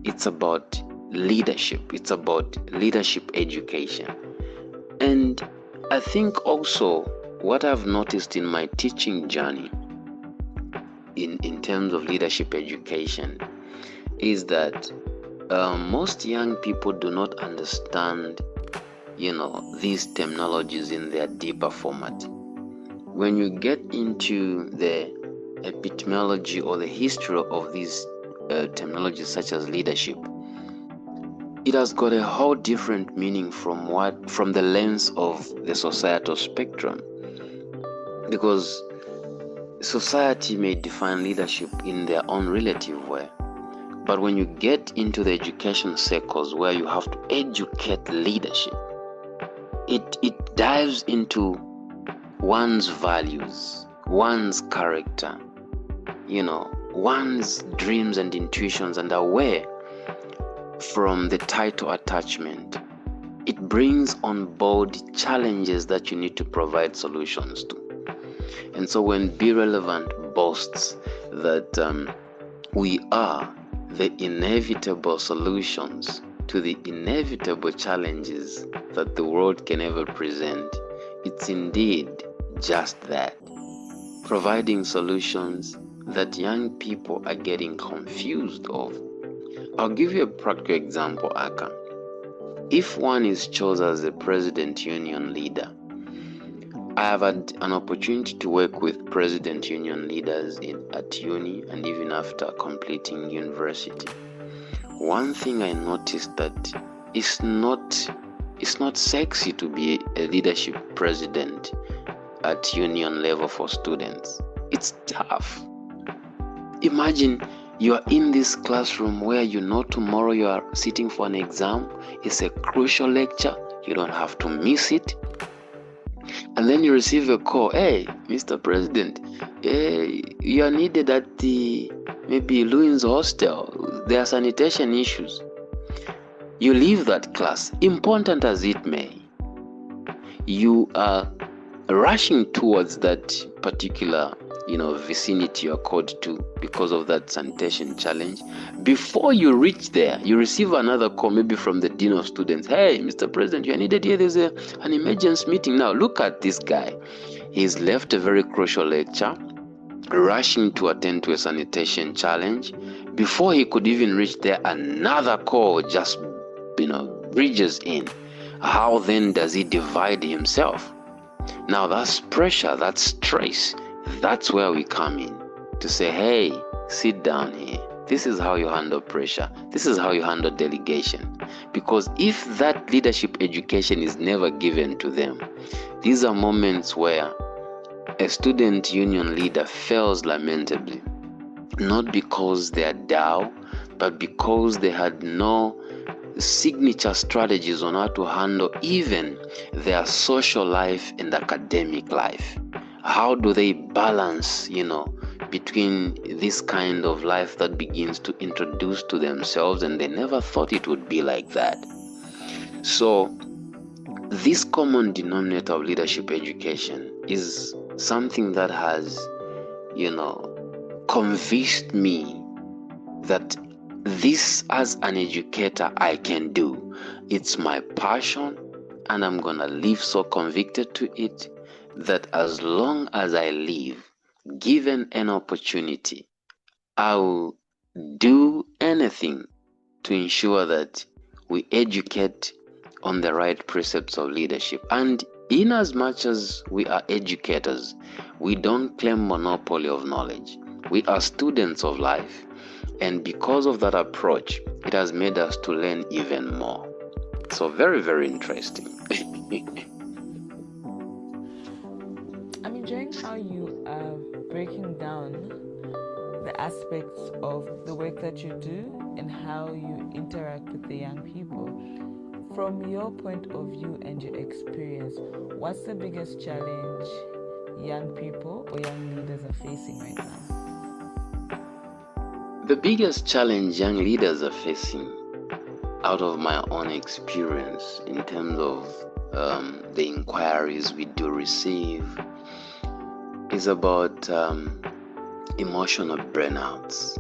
Speaker 2: it's about leadership. It's about leadership education. And I think also what I've noticed in my teaching journey in terms of leadership education is that most young people do not understand, these terminologies in their deeper format. When you get into the epistemology or the history of these terminologies such as leadership, it has got a whole different meaning from the lens of the societal spectrum, because society may define leadership in their own relative way. But when you get into the education circles where you have to educate leadership, it dives into one's values, one's character, one's dreams and intuitions, and away from the title attachment. It brings on board challenges that you need to provide solutions to. And so when Be Relevant boasts that we are the inevitable solutions to the inevitable challenges that the world can ever present, it's indeed just that. Providing solutions that young people are getting confused of. I'll give you a practical example, Aka. If one is chosen as a President Union leader, I have had an opportunity to work with President Union leaders at uni and even after completing university. One thing I noticed that it's not sexy to be a leadership president at union level for students. It's tough. Imagine you are in this classroom where tomorrow you are sitting for an exam. It's a crucial lecture. You don't have to miss it. And then you receive a call. Hey, Mr. President, you are needed at the maybe Louis hostel. There are sanitation issues. You leave that class, important as it may. You are rushing towards that particular vicinity you're called to because of that sanitation challenge. Before you reach there, you receive another call, maybe from the dean of students. Hey, Mr. President, you are needed here. There's an emergency meeting. Now look at this guy. He's left a very crucial lecture, rushing to attend to a sanitation challenge. Before he could even reach there, another call just bridges in. How then does he divide himself? Now that's pressure, that's stress. That's where we come in to say, hey, sit down here. This is how you handle pressure. This is how you handle delegation. Because if that leadership education is never given to them, these are moments where a student union leader fails lamentably, not because they are dull, but because they had no signature strategies on how to handle even their social life and academic life. How do they balance, between this kind of life that begins to introduce to themselves, and they never thought it would be like that. So this common denominator of leadership education is something that has, convinced me that this, as an educator, I can do. It's my passion, and I'm gonna live so convicted to it that as long as I live, given an opportunity, I'll do anything to ensure that we educate on the right precepts of leadership. And in as much as we are educators, we don't claim monopoly of knowledge. We are students of life. And because of that approach, it has made us to learn even more. So very, very interesting.
Speaker 1: I'm enjoying how you are breaking down the aspects of the work that you do and how you interact with the young people. From your point of view and your experience, what's the biggest challenge young people or young leaders are facing right now?
Speaker 2: The biggest challenge young leaders are facing, out of my own experience, in terms of the inquiries we do receive, is about emotional burnouts.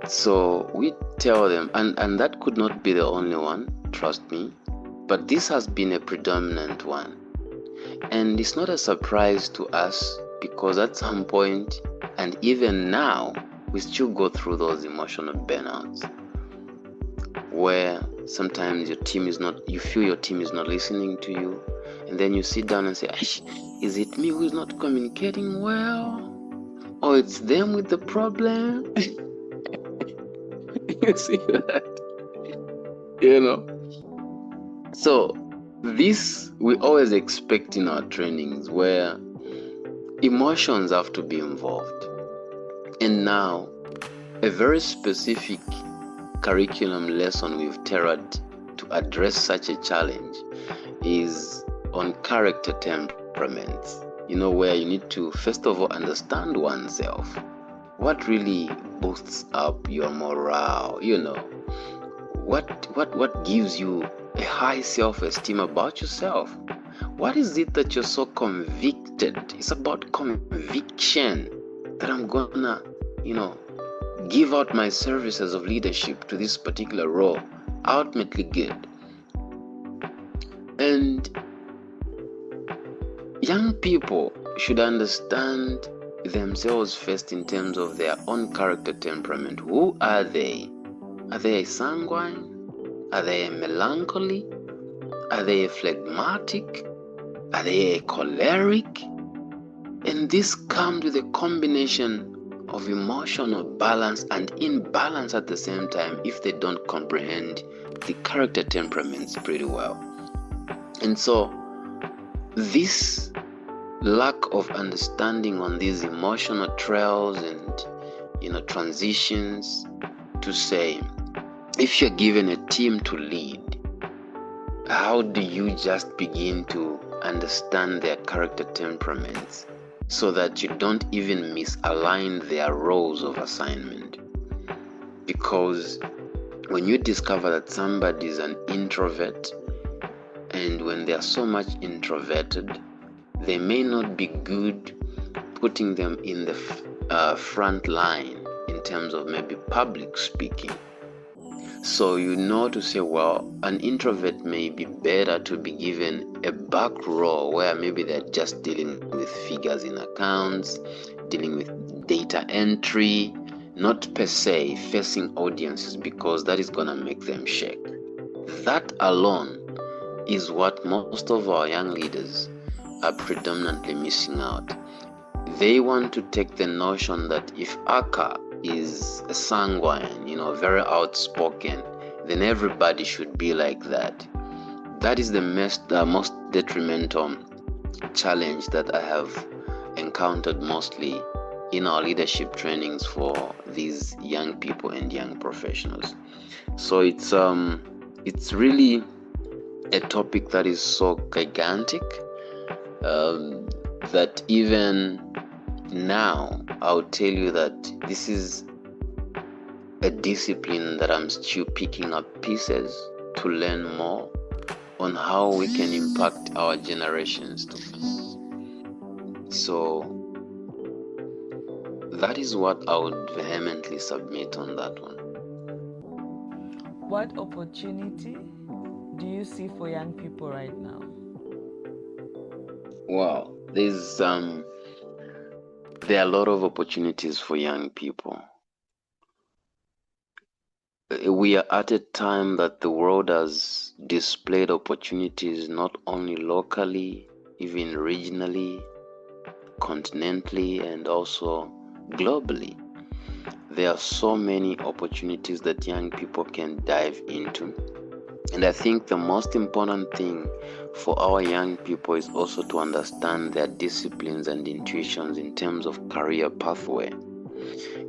Speaker 2: So we tell them, and that could not be the only one, trust me, but this has been a predominant one. And it's not a surprise to us, because at some point, and even now, we still go through those emotional burnouts, where sometimes you feel your team is not listening to you, and then you sit down and say, is it me who's not communicating well? Or it's them with the problem? You see that? So this we always expect in our trainings, where emotions have to be involved. And now, a very specific curriculum lesson we've tailored to address such a challenge is on character temperaments, where you need to first of all understand oneself. What really boosts up your morale? What gives you a high self-esteem about yourself? What is it that you're so convicted? It's about conviction that I'm gonna, give out my services of leadership to this particular role. Ultimately good. And young people should understand themselves first in terms of their own character temperament. Who are they? Are they a sanguine? Are they a melancholy? Are they a phlegmatic? Are they a choleric? And this comes with a combination of emotional balance and imbalance at the same time, if they don't comprehend the character temperaments pretty well. And so this lack of understanding on these emotional trails and transitions, to say, if you're given a team to lead, how do you just begin to understand their character temperaments so that you don't even misalign their roles of assignment? Because when you discover that somebody is an introvert, and when they are so much introverted, they may not be good putting them in the front line in terms of maybe public speaking. So to say, well, an introvert may be better to be given a back role where maybe they're just dealing with figures in accounts, dealing with data entry, not per se facing audiences, because that is going to make them shake. That alone is what most of our young leaders are predominantly missing out. They want to take the notion that if Aka is a sanguine, very outspoken, then everybody should be like that. That is the most detrimental challenge that I have encountered mostly in our leadership trainings for these young people and young professionals. So it's really a topic that is so gigantic that even now I'll tell you that this is a discipline that I'm still picking up pieces to learn more on how we can impact our generations to come. So that is what I would vehemently submit on that one.
Speaker 1: What opportunity do you see for young people right now?
Speaker 2: Wow, there are a lot of opportunities for young people. We are at a time that the world has displayed opportunities not only locally, even regionally, continentally, and also globally. There are so many opportunities that young people can dive into. And I think the most important thing for our young people is also to understand their disciplines and intuitions in terms of career pathway.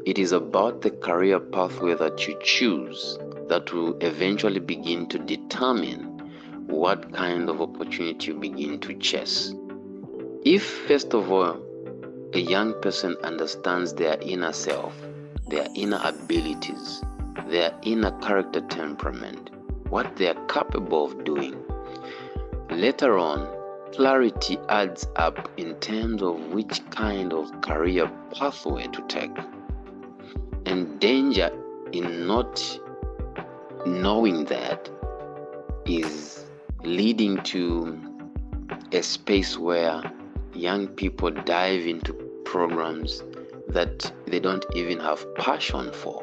Speaker 2: It is about the career pathway that you choose that will eventually begin to determine what kind of opportunity you begin to chase. If, first of all, a young person understands their inner self, their inner abilities, their inner character temperament, what they are capable of doing, later on, clarity adds up in terms of which kind of career pathway to take. And danger in not knowing that is leading to a space where young people dive into programs that they don't even have passion for.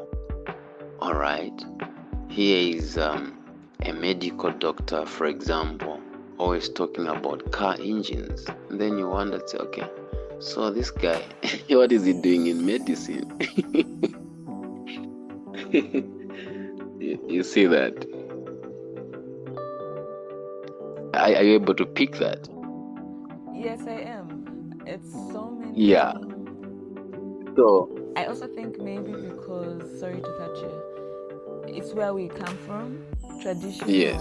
Speaker 2: All right. Here is a medical doctor, for example, always talking about car engines. And then you wonder, okay, so this guy, what is he doing in medicine? You see that? Are you able to pick that?
Speaker 1: Yes, I am. It's so many.
Speaker 2: Yeah. So
Speaker 1: I also think maybe because, sorry to cut you, it's where we come from. Traditional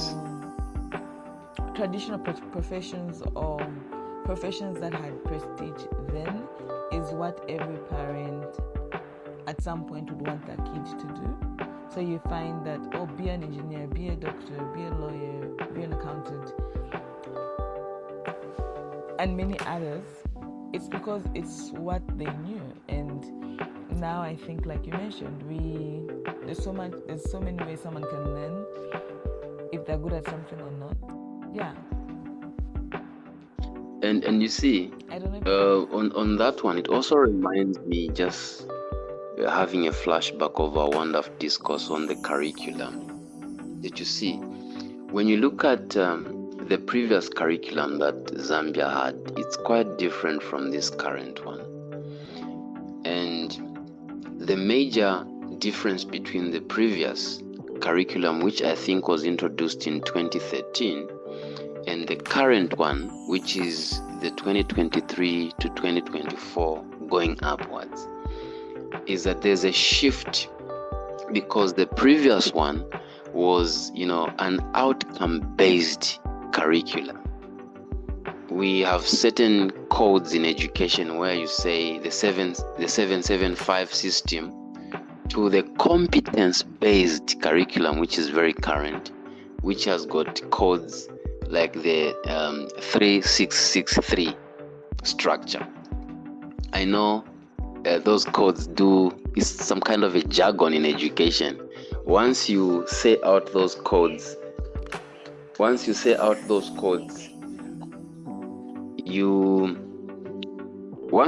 Speaker 1: professions or professions that had prestige then is what every parent at some point would want their kid to do. So you find that, be an engineer, be a doctor, be a lawyer, be an accountant, and many others. It's because it's what they knew. And now I think, like you mentioned, there's so many ways someone can learn if they're good at something or not. Yeah.
Speaker 2: And you see,
Speaker 1: I don't know
Speaker 2: on that one, it also reminds me just having a flashback of our wonderful discourse on the curriculum. That you see, when you look at the previous curriculum that Zambia had, it's quite different from this current one. And the major difference between the previous curriculum, which I think was introduced in 2013, and the current one, which is the 2023 to 2024 going upwards, is that there's a shift, because the previous one was, an outcome-based curriculum. We have certain codes in education where you say the 775 system to the competence-based curriculum, which is very current, which has got codes like the 3663 structure. I know those codes is some kind of a jargon in education. Once you say out those codes, once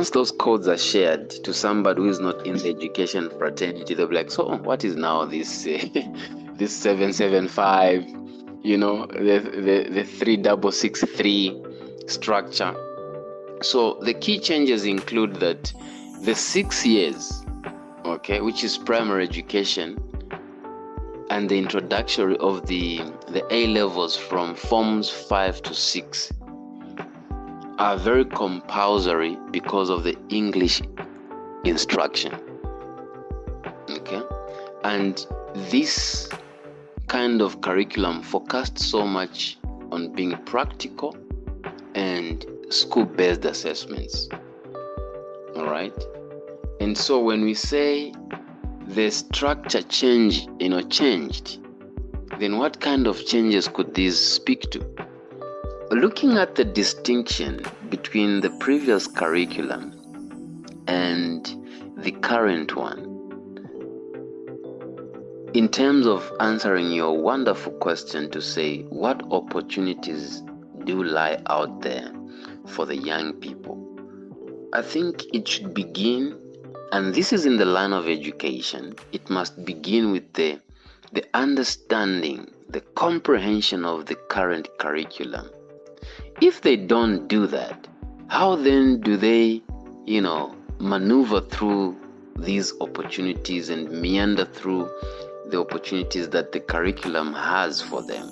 Speaker 2: those codes are shared to somebody who is not in the education fraternity, they'll be like, so what is now this this 775, the 3663 structure? So the key changes include that the 6 years, which is primary education, and the introduction of the A levels from forms 5 to 6 are very compulsory because of the English instruction. Okay? And this kind of curriculum focused so much on being practical and school-based assessments. All right? And so when we say the structure changed, then what kind of changes could these speak to? Looking at the distinction between the previous curriculum and the current one, in terms of answering your wonderful question to say what opportunities do lie out there for the young people, I think it should begin, and this is in the line of education, it must begin with the understanding, the comprehension of the current curriculum. If they don't do that, how then do they, maneuver through these opportunities and meander through the opportunities that the curriculum has for them?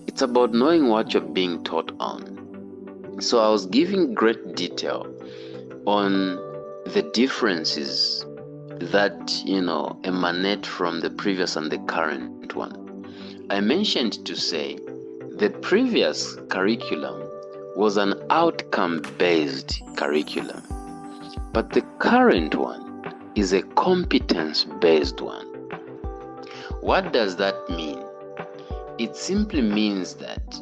Speaker 2: It's about knowing what you're being taught on. So I was giving great detail on the differences that, emanate from the previous and the current one. I mentioned to say the previous curriculum was an outcome-based curriculum, but the current one is a competence-based one. What does that mean? It simply means that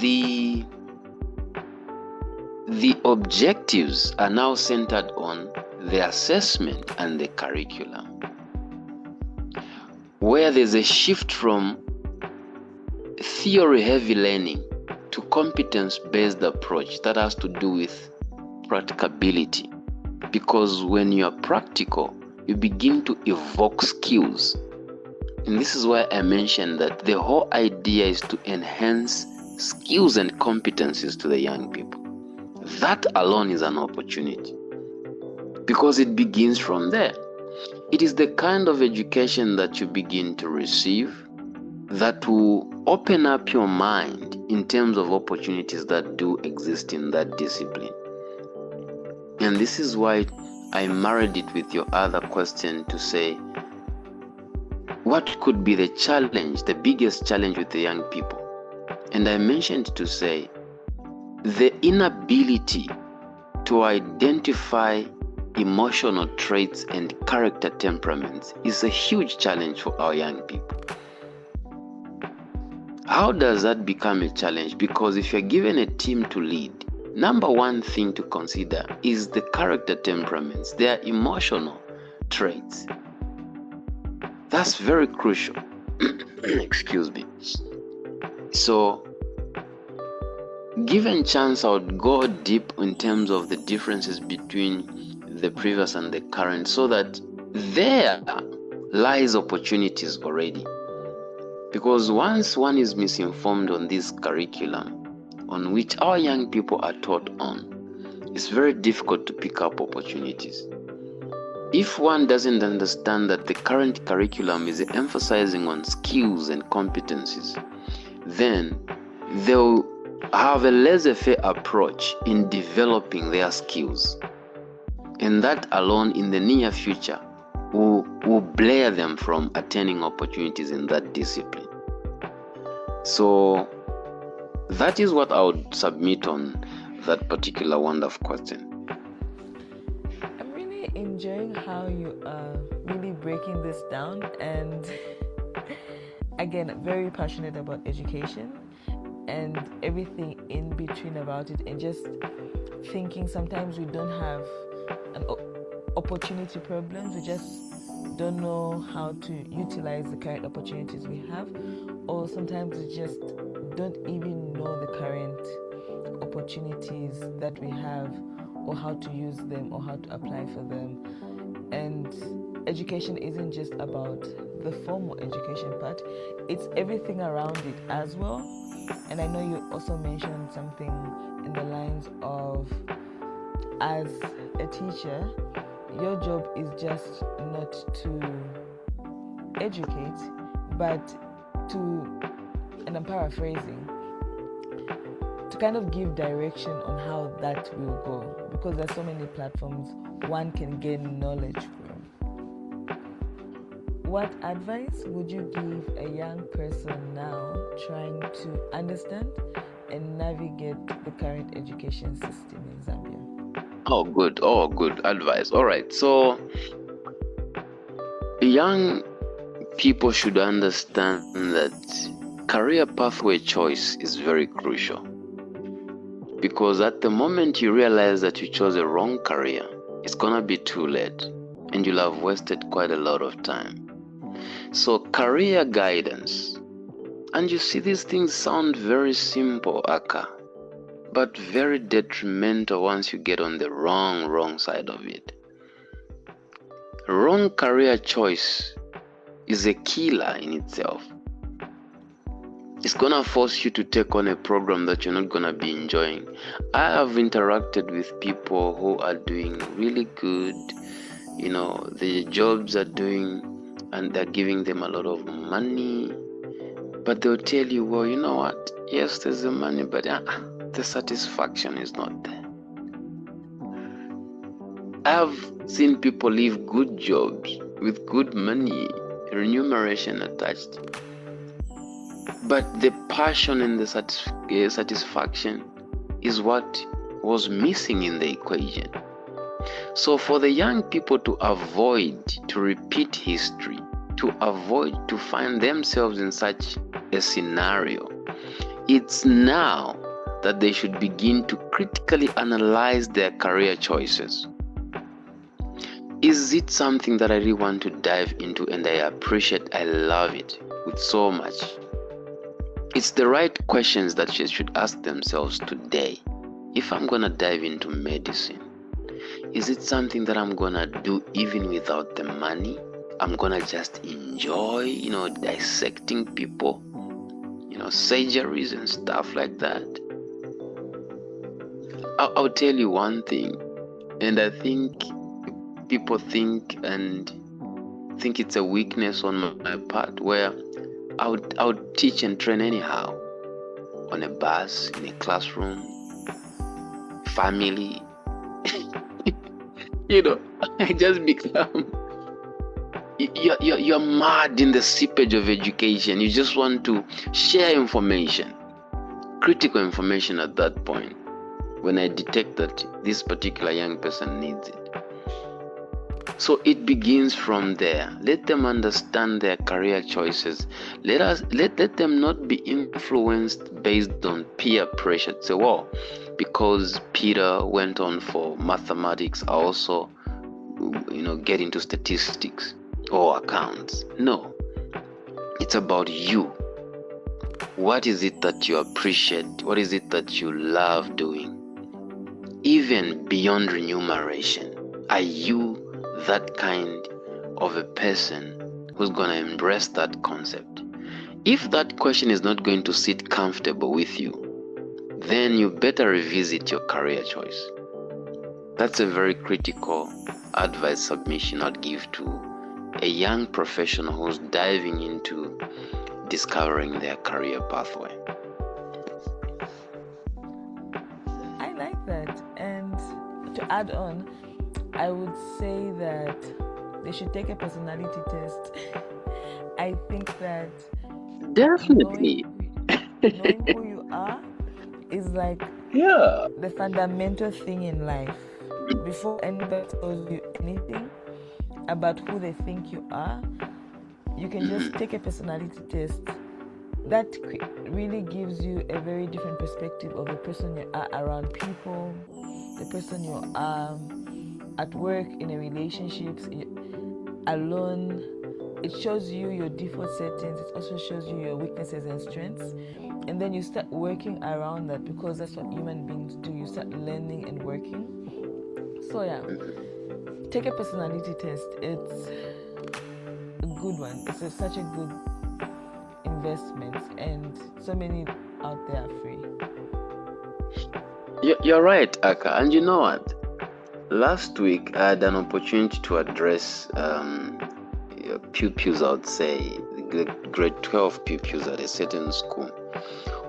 Speaker 2: the objectives are now centered on the assessment and the curriculum, where there's a shift from theory-heavy learning to competence-based approach that has to do with practicability. Because when you are practical, you begin to evoke skills. And this is why I mentioned that the whole idea is to enhance skills and competencies to the young people. That alone is an opportunity, because it begins from there. It is the kind of education that you begin to receive that will open up your mind in terms of opportunities that do exist in that discipline. And this is why I married it with your other question to say, what could be the challenge, the biggest challenge with the young people? And I mentioned to say, the inability to identify emotional traits and character temperaments is a huge challenge for our young people. How does that become a challenge? Because if you're given a team to lead, number one thing to consider is the character temperaments, their emotional traits. That's very crucial. Excuse me. So, given chance, I would go deep in terms of the differences between the previous and the current, so that there lies opportunities already. Because once one is misinformed on this curriculum, on which our young people are taught on, it's very difficult to pick up opportunities. If one doesn't understand that the current curriculum is emphasizing on skills and competencies, then they'll have a laissez-faire approach in developing their skills. And that alone in the near future will blare them from attaining opportunities in that discipline. So that is what I would submit on that particular wonderful question.
Speaker 1: I'm really enjoying how you are really breaking this down, and again, very passionate about education and everything in between about it, and just thinking sometimes we don't have an opportunity problems, we just don't know how to utilize the current opportunities we have, or sometimes we just don't even know the current opportunities that we have, or how to use them, or how to apply for them. And education isn't just about the formal education part, it's everything around it as well. And I know you also mentioned something in the lines of, as a teacher, your job is just not to educate, but to, and I'm paraphrasing, to kind of give direction on how that will go, because there's so many platforms one can gain knowledge from. What advice would you give a young person now trying to understand and navigate the current education system in Zambia?
Speaker 2: Oh, good advice. All right. So, young people should understand that career pathway choice is very crucial, because at the moment you realize that you chose a wrong career, it's gonna be too late and you'll have wasted quite a lot of time. So career guidance, and you see, these things sound very simple, Aka, but very detrimental once you get on the wrong side of it. Wrong career choice is a killer in itself. It's gonna force you to take on a program that you're not gonna be enjoying. I have interacted with people who are doing really good, the jobs are doing, and they're giving them a lot of money, but they'll tell you, well, you know what? Yes, there's the money, but the satisfaction is not there. I've seen people leave good jobs with good money, remuneration attached, but the passion and the satisfaction is what was missing in the equation. So for the young people to avoid to repeat history, to avoid to find themselves in such a scenario, it's now that they should begin to critically analyze their career choices. Is it something that I really want to dive into and I love it with so much? It's the right questions that they should ask themselves today. If I'm gonna dive into medicine, is it something that I'm gonna do even without the money? I'm gonna just enjoy, dissecting people, surgeries and stuff like that. I'll tell you one thing, and I think people think it's a weakness on my part, where I would teach and train anyhow, on a bus, in a classroom, family. I just become, you're mad in the seepage of education. You just want to share information, critical information at that point, when I detect that this particular young person needs it. So it begins from there. Let them understand their career choices. Let them not be influenced based on peer pressure. Say, well, because Peter went on for mathematics, I also, get into statistics or accounts. No, it's about you. What is it that you appreciate? What is it that you love doing? Even beyond remuneration, are you that kind of a person who's going to embrace that concept? If that question is not going to sit comfortable with you, then you better revisit your career choice. That's a very critical advice submission I'd give to a young professional who's diving into discovering their career pathway.
Speaker 1: I like that. And to add on, I would say that they should take a personality test. I think that
Speaker 2: Definitely.
Speaker 1: knowing who you are is like the fundamental thing in life. Before anybody tells you anything about who they think you are, you can just take a personality test. That really gives you a very different perspective of the person you are around people, the person you are at work, in a relationship, alone. It shows you your default settings. It also shows you your weaknesses and strengths. And then you start working around that, because that's what human beings do. You start learning and working. So take a personality test. It's a good one. It's such a good investment, and so many out there are free.
Speaker 2: You're right, Aka. And you know what? Last week, I had an opportunity to address pupils, I would say, grade 12 pupils at a certain school,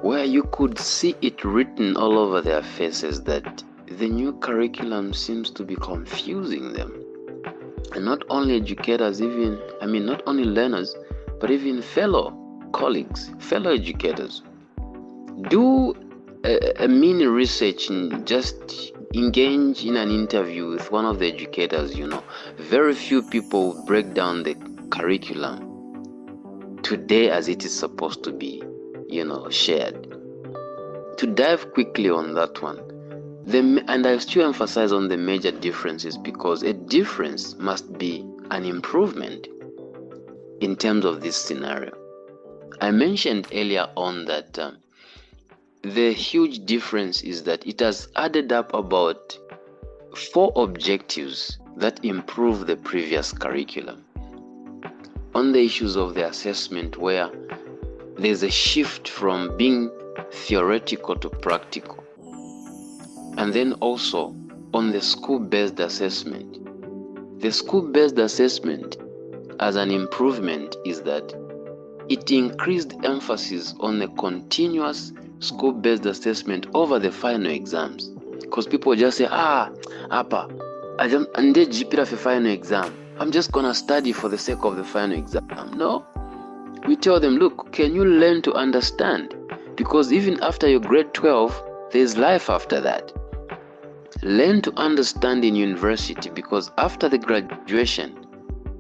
Speaker 2: where you could see it written all over their faces that the new curriculum seems to be confusing them. And not only educators, not only learners, but even fellow colleagues, fellow educators. Do a mini research and just engage in an interview with one of the educators. Very few people break down the curriculum today as it is supposed to be, shared. To dive quickly on that one, and I still emphasize on the major differences, because a difference must be an improvement in terms of this scenario. I mentioned earlier on that the huge difference is that it has added up about 4 objectives that improve the previous curriculum. On the issues of the assessment, where there's a shift from being theoretical to practical. And then also on the school-based assessment. The school-based assessment as an improvement is that it increased emphasis on the continuous school-based assessment over the final exams. Because people just say, apa, I'm the final exam. I'm just going to study for the sake of the final exam. No. We tell them, look, can you learn to understand? Because even after your grade 12, there's life after that. Learn to understand in university, because after the graduation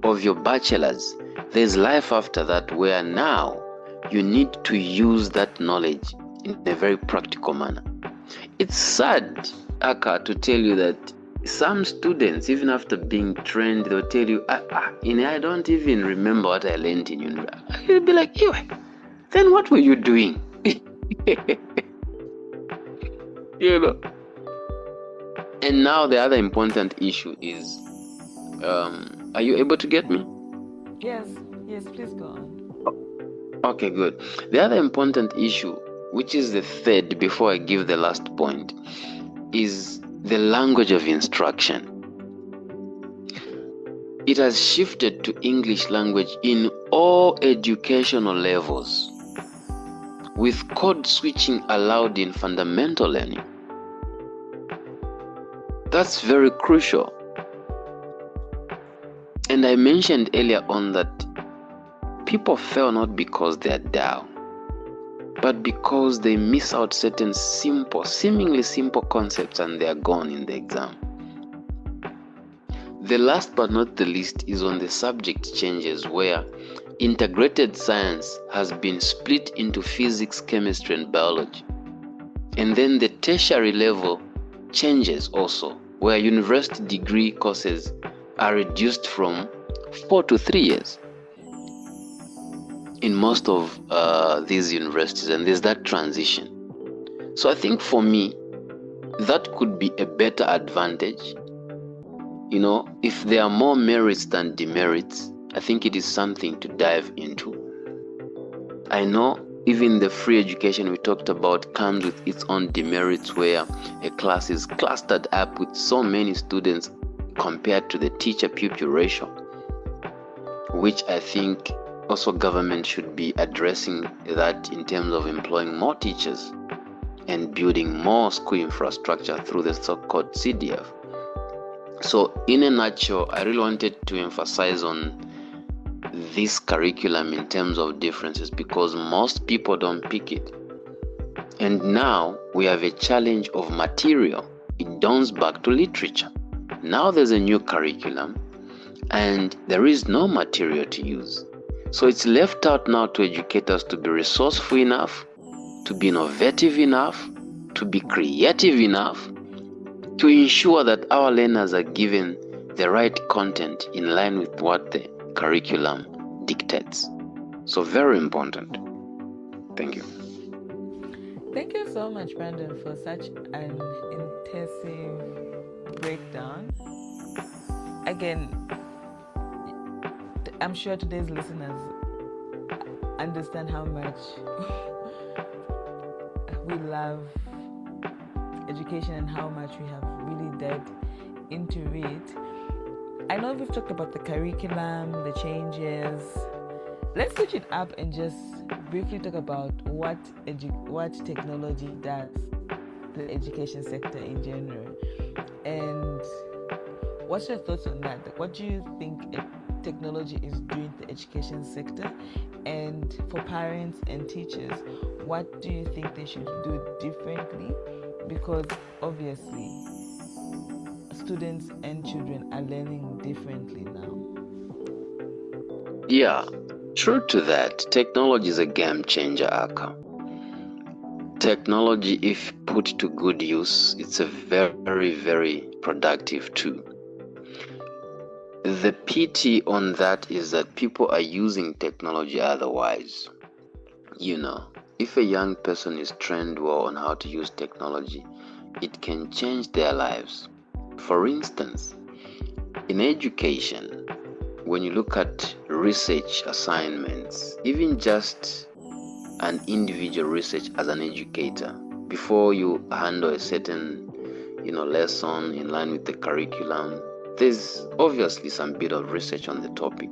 Speaker 2: of your bachelor's, there's life after that, where now you need to use that knowledge in a very practical manner. It's sad, Aka, to tell you that some students, even after being trained, they'll tell you, I don't even remember what I learned in university. You'll be like, then what were you doing? And now the other important issue is, are you able to get me?
Speaker 1: Yes, please go on.
Speaker 2: Okay, good. The other important issue, which is the third before I give the last point, is the language of instruction. It has shifted to English language in all educational levels, with code switching allowed in fundamental learning. That's very crucial. And I mentioned earlier on that people fail not because they are down, but because they miss out certain seemingly simple concepts, and they are gone in the exam. The last but not the least is on the subject changes, where integrated science has been split into physics, chemistry, and biology. And then the tertiary level changes also, where university degree courses are reduced from 4 to 3 years in most of these universities, and there's that transition. So I think for me, that could be a better advantage. If there are more merits than demerits, I think it is something to dive into. I know even the free education we talked about comes with its own demerits, where a class is clustered up with so many students compared to the teacher-pupil ratio, which I think also government should be addressing that in terms of employing more teachers and building more school infrastructure through the so-called CDF. So in a nutshell, I really wanted to emphasize on this curriculum in terms of differences, because most people don't pick it. And now we have a challenge of material. It dawns back to literature. Now there's a new curriculum and there is no material to use. So it's left out now to educators to be resourceful enough, to be innovative enough, to be creative enough, to ensure that our learners are given the right content in line with what the curriculum dictates. So very important. Thank you.
Speaker 1: Thank you so much, Brandon, for such an intensive breakdown. Again, I'm sure today's listeners understand how much we love education and how much we have really dived into it. I know we've talked about the curriculum, the changes, let's switch it up and just briefly talk about what technology does to the education sector in general. And what's your thoughts on that? What do you think technology is doing to the education sector? And for parents and teachers, what do you think they should do differently? Because obviously, students and children are learning differently now.
Speaker 2: Yeah, true to that. Technology is a game changer, Aka. Technology, if put to good use, it's a very, very productive tool. The pity on that is that people are using technology otherwise. If a young person is trained well on how to use technology, it can change their lives. For instance, in education, when you look at research assignments, even just an individual research as an educator, before you handle a certain lesson in line with the curriculum, there's obviously some bit of research on the topic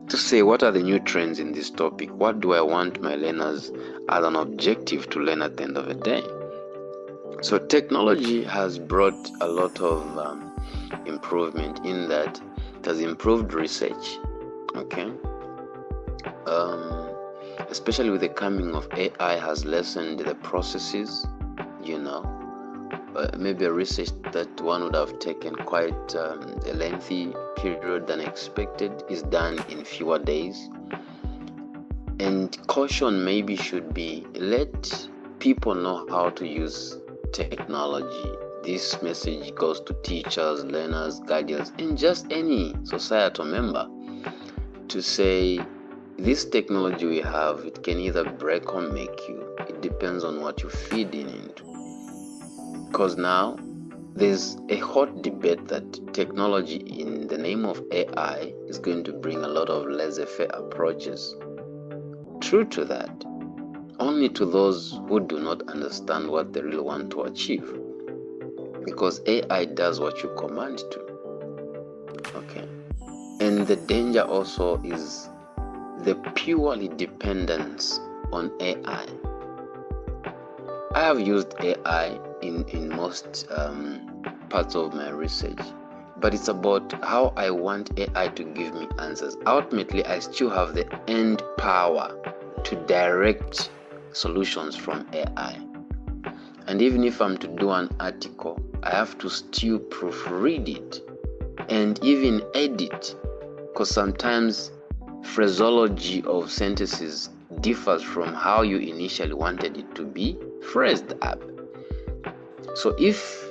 Speaker 2: to say, what are the new trends in this topic? What do I want my learners as an objective to learn at the end of the day? So technology has brought a lot of improvement in that it has improved research, okay? Especially with the coming of AI, has lessened the processes, maybe a research that one would have taken quite a lengthy period than expected is done in fewer days. And caution maybe should be, let people know how to use technology. This message goes to teachers, learners, guardians, and just any societal member to say, this technology we have, it can either break or make you. It depends on what you feed in into. Because now there's a hot debate that technology in the name of AI is going to bring a lot of laissez-faire approaches. True to that, only to those who do not understand what they really want to achieve. Because AI does what you command to. Okay. And the danger also is the purely dependence on AI. I have used AI in most parts of my research, but it's about how I want AI to give me answers. Ultimately, I still have the end power to direct solutions from AI. And even if I'm to do an article, I have to still proofread it and even edit, because sometimes phraseology of sentences differs from how you initially wanted it to be phrased up. So if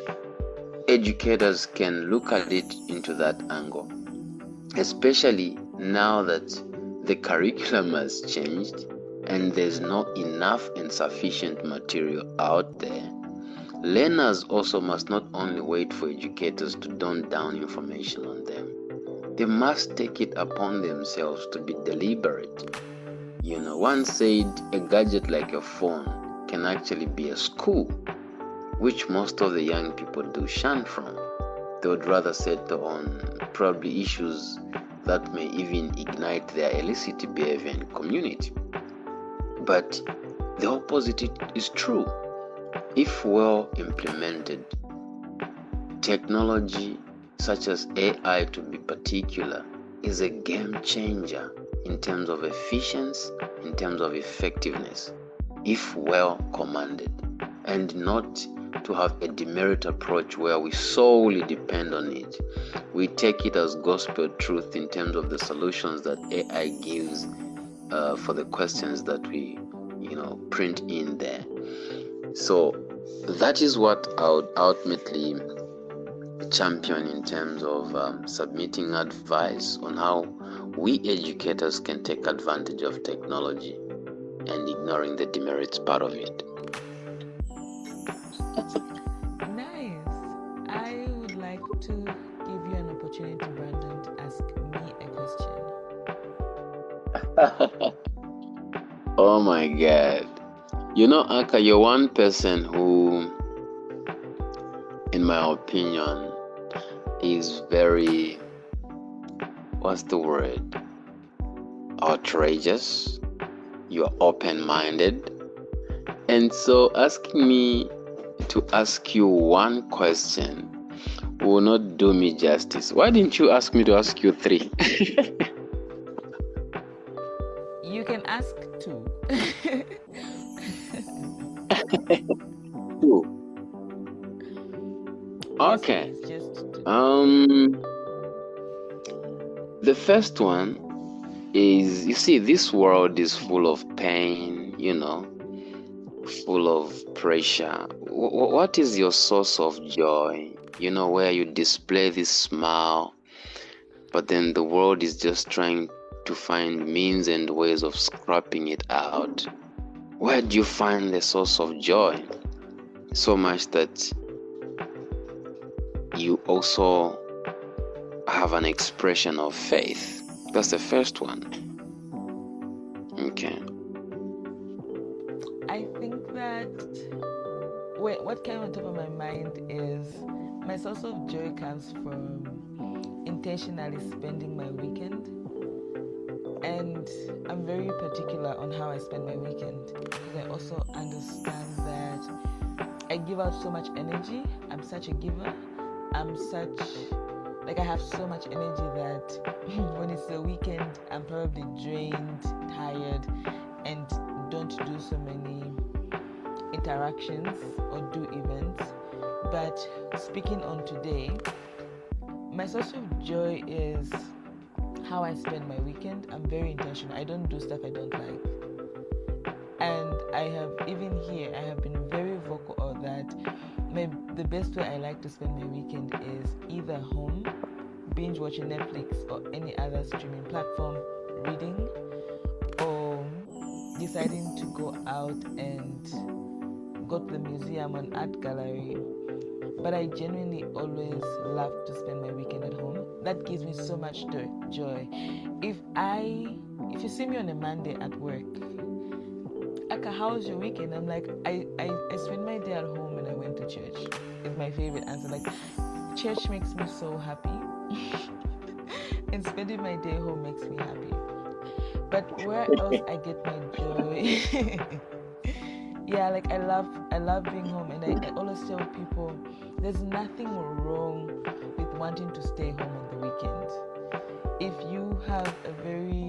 Speaker 2: educators can look at it into that angle, especially now that the curriculum has changed and there's not enough and sufficient material out there, learners also must not only wait for educators to dumb down information on them, they must take it upon themselves to be deliberate. One said a gadget like a phone can actually be a school, which most of the young people do shun from. They would rather settle on probably issues that may even ignite their illicit behavior in community. But the opposite is true. If well implemented, technology such as AI to be particular is a game changer in terms of efficiency, in terms of effectiveness, if well commanded, and not to have a demerit approach where we solely depend on it. We take it as gospel truth in terms of the solutions that AI gives for the questions that we print in there. So that is what I would ultimately champion in terms of submitting advice on how we educators can take advantage of technology and ignoring the demerits part of it.
Speaker 1: Nice. I would like to give you an opportunity, Brandon, to ask me a question.
Speaker 2: Oh my God. Aka, you're one person who, in my opinion, is very, what's the word? outrageous, you're open-minded. And so asking me to ask you one question will not do me justice. Why didn't you ask me to ask you 3?
Speaker 1: You can ask 2.
Speaker 2: 2. Okay.
Speaker 1: Yes, please, just 2.
Speaker 2: The first one is, you see, this world is full of pain, full of pressure. What is your source of joy? Where you display this smile, but then the world is just trying to find means and ways of scrapping it out. Where do you find the source of joy? So much that you also have an expression of faith. That's the first one. Okay.
Speaker 1: I think that what came on top of my mind is my source of joy comes from intentionally spending my weekend. And I'm very particular on how I spend my weekend, because I also understand that I give out so much energy. I'm such a giver. I have so much energy that when it's the weekend, I'm probably drained, tired, and don't do so many interactions or do events. But speaking on today, my source of joy is how I spend my weekend. I'm very intentional. I don't do stuff I don't like. And I have been very vocal of that. The best way I like to spend my weekend is either home, binge watching Netflix or any other streaming platform, reading, or deciding to go out and go to the museum and art gallery. But I genuinely always love to spend my weekend at home. That gives me so much joy. If you see me on a Monday at work, Aka, how was your weekend? I'm like, I spent my day at home and I went to church. It's my favorite answer. Like, church makes me so happy. And spending my day home makes me happy. But where else I get my joy? Yeah, like I love being home, and I always tell people there's nothing wrong with wanting to stay home on the weekend. If you have a very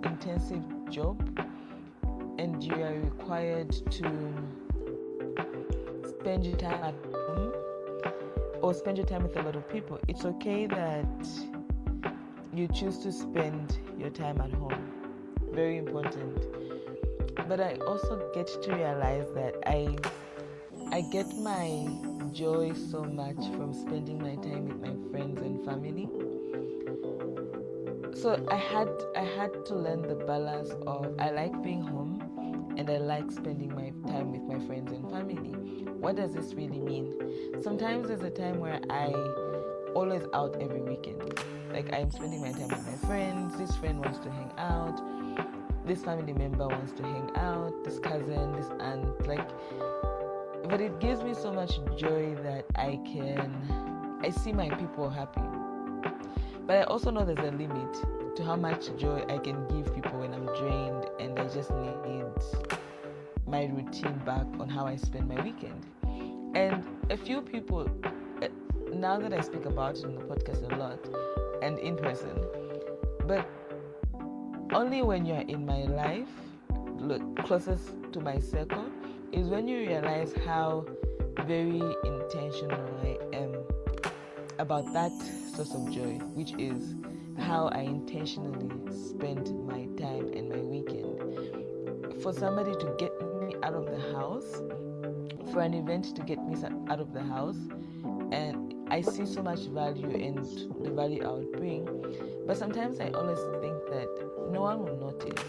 Speaker 1: intensive job and you are required to spend your time at home or spend your time with a lot of people, it's okay that you choose to spend your time at home. Very important. But I also get to realize that I get my joy so much from spending my time with my friends and family. So I had to learn the balance of I like being home and I like spending my time with my friends and family. What does this really mean? Sometimes there's a time where I always out every weekend. Like I'm spending my time with my friends, this friend wants to hang out, this family member wants to hang out, this cousin, this aunt, but it gives me so much joy that I see my people happy. But I also know there's a limit to how much joy I can give people when I'm drained and I just need my routine back on how I spend my weekend. And a few people, now that I speak about it in the podcast a lot and in person, but only when you're in my life, closest to my circle, is when you realize how very intentional I am about that source of joy, which is how I intentionally spend my time and my weekend. For somebody to get me out of the house, for an event to get me out of the house, and I see so much value in the value I would bring, but sometimes I always think that no one will notice.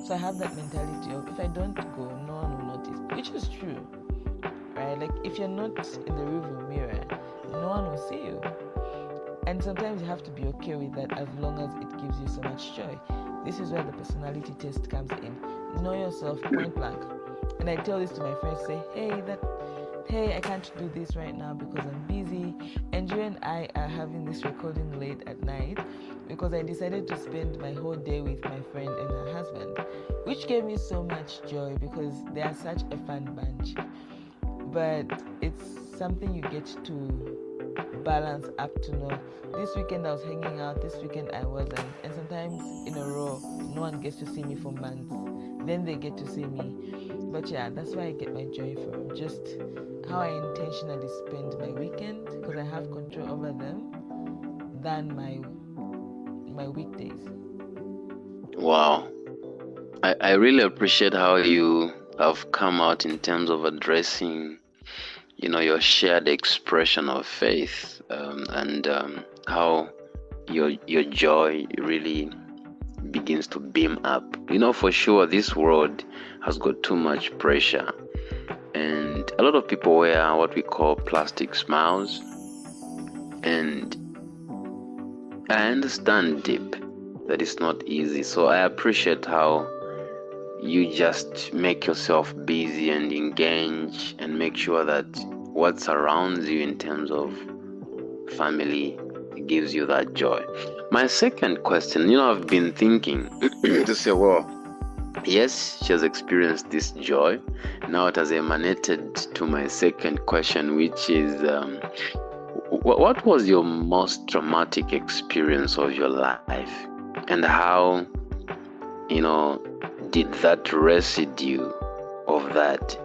Speaker 1: So I have that mentality of if I don't go, no one will notice, which is true, right? Like if you're not in the rearview mirror, no one will see you. And sometimes you have to be okay with that as long as it gives you so much joy. This is where the personality test comes in. Know yourself point blank. And I tell this to my friends, say, hey, that hey, I can't do this right now because I'm busy. And you and I are having this recording late at night because I decided to spend my whole day with my friend and her husband, which gave me so much joy because they are such a fun bunch. But it's something you get to balance up to know. This weekend I was hanging out, this weekend I wasn't. And sometimes in a row, no one gets to see me for months. Then they get to see me. But yeah, that's why I get my joy from just how I intentionally spend my weekend, because I have control over them, than my weekdays.
Speaker 2: Wow. I really appreciate how you have come out in terms of addressing, your shared expression of faith, and how your joy really begins to beam up. For sure, this world has got too much pressure, and a lot of people wear what we call plastic smiles, and I understand deep that it's not easy. So I appreciate how you just make yourself busy and engage and make sure that what surrounds you in terms of family gives you that joy. My second question, I've been thinking to say, well, yes, she has experienced this joy. Now it has emanated to my second question, which is, what was your most traumatic experience of your life, and how, did that residue of that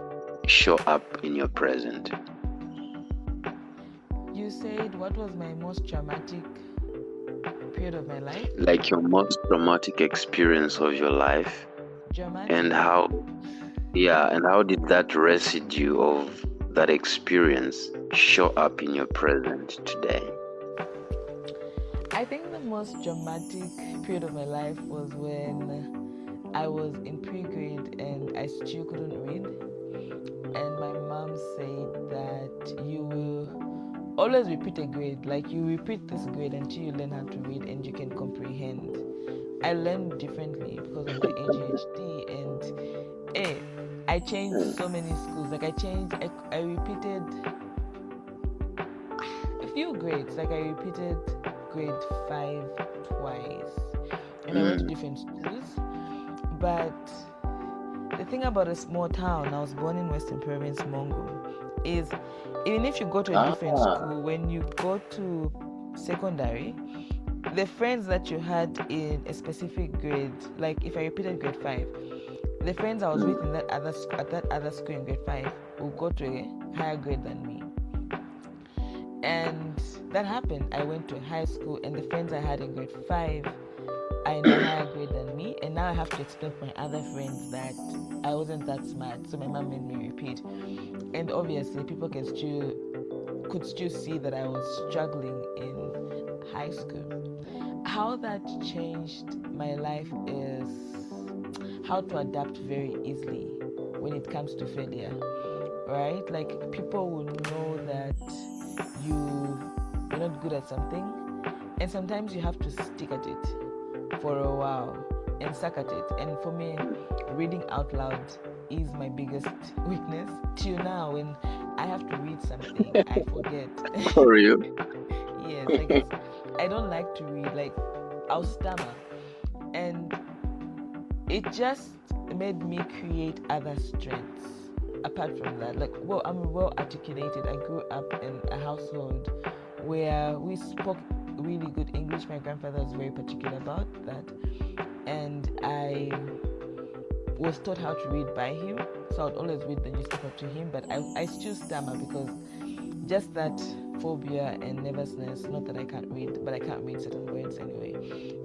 Speaker 2: show up in your present?
Speaker 1: You said, what was my most traumatic period of my life?
Speaker 2: Like your most traumatic experience of your life.
Speaker 1: Dramatic?
Speaker 2: And how did that residue of that experience show up in your present today?
Speaker 1: I think the most dramatic period of my life was when I was in pre-grade and I still couldn't read. And my mom said that you will always repeat a grade. Like, you repeat this grade until you learn how to read and you can comprehend. I learned differently because of my ADHD, and I changed so many schools. Like, I repeated a few grades. Like, I repeated grade 5 twice, and I went to different schools. But the thing about a small town, I was born in Western Province, Mongo, is even if you go to a different school, when you go to secondary, the friends that you had in a specific grade, like if I repeated grade 5, the friends I was with in at that other school in grade 5 will go to a higher grade than me. And that happened. I went to high school, and the friends I had in grade 5 are in a higher grade than me, and now I have to explain to my other friends that I wasn't that smart, so my mom made me repeat. And obviously, people could still see that I was struggling in high school. How that changed my life is how to adapt very easily when it comes to failure, right? Like, people will know that you're not good at something, and sometimes you have to stick at it for a while and suck at it. And for me, reading out loud is my biggest weakness. Till now, when I have to read something, I forget.
Speaker 2: For you?
Speaker 1: Yes, like, I don't like to read. Like, I'll stammer, and it just made me create other strengths apart from that. Like, well, I'm well articulated. I grew up in a household where we spoke really good English. My grandfather was very particular about that, and I was taught how to read by him, so I'd always read the newspaper to him. But I still stammer because just that phobia and nervousness. Not that I can't read, but I can't read certain words anyway.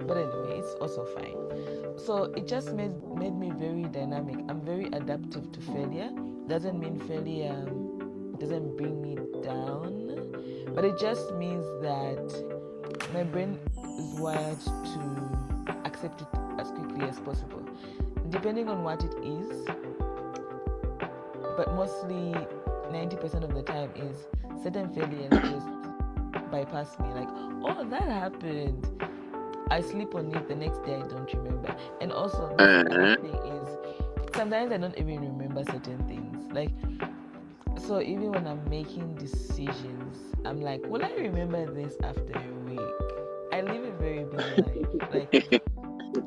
Speaker 1: But anyway, it's also fine. So it just made me very dynamic. I'm very adaptive to failure. Doesn't mean failure doesn't bring me down, but it just means that my brain is wired to accept it as quickly as possible, depending on what it is. But mostly 90% of the time is certain failures just bypass me. Like, oh, that happened. I sleep on it, the next day I don't remember. And also, the other thing is, sometimes I don't even remember certain things. Like, So even when I'm making decisions, I'm like, will I remember this after a week? I live a very busy life. Like,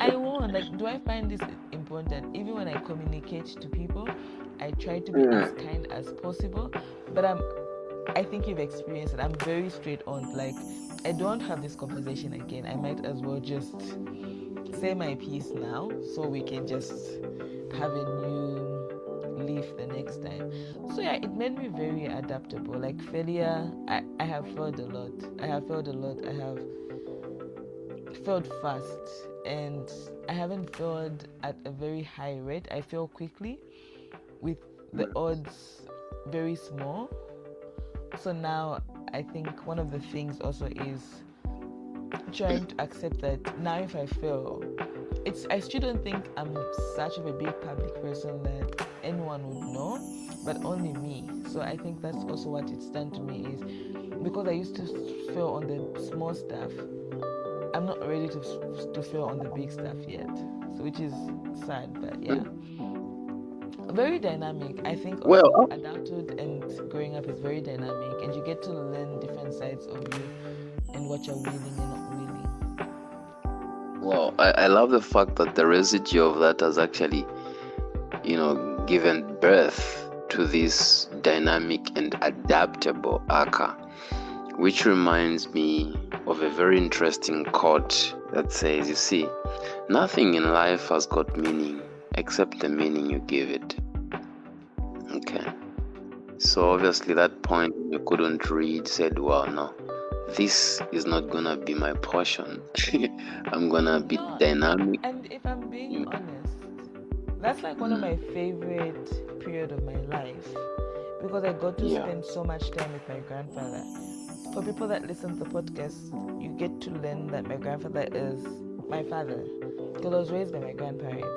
Speaker 1: I won't. Like, do I find this important? Even when I communicate to people, I try to be as kind as possible. But I think you've experienced it. I'm very straight on. Like, I don't have this conversation again. I might as well just say my piece now, so we can just have a new leaf the next time. So yeah, it made me very adaptable. Like failure, I have failed a lot. I have failed fast, and I haven't failed at a very high rate. I fail quickly with the odds very small. So now I think one of the things also is trying to accept that now if I fail, I still don't think I'm such of a big public person that anyone would know, but only me. So I think that's also what it's done to me, is because I used to fail on the small stuff, I'm not ready to fail on the big stuff yet. So which is sad, but yeah. Very dynamic. I think also adulthood and growing up is very dynamic, and you get to learn different sides of you and what you're willing and not willing.
Speaker 2: Well, I love the fact that the residue of that has actually, given birth to this dynamic and adaptable Aka, which reminds me of a very interesting quote that says, you see, nothing in life has got meaning except the meaning you give it. Okay. So obviously that point you couldn't read said, well, no, this is not gonna be my portion. I'm gonna be dynamic.
Speaker 1: And if I'm being honest, that's like one of my favorite period of my life, because I got to spend so much time with my grandfather. For people that listen to the podcast, you get to learn that my grandfather is my father, because I was raised by my grandparents,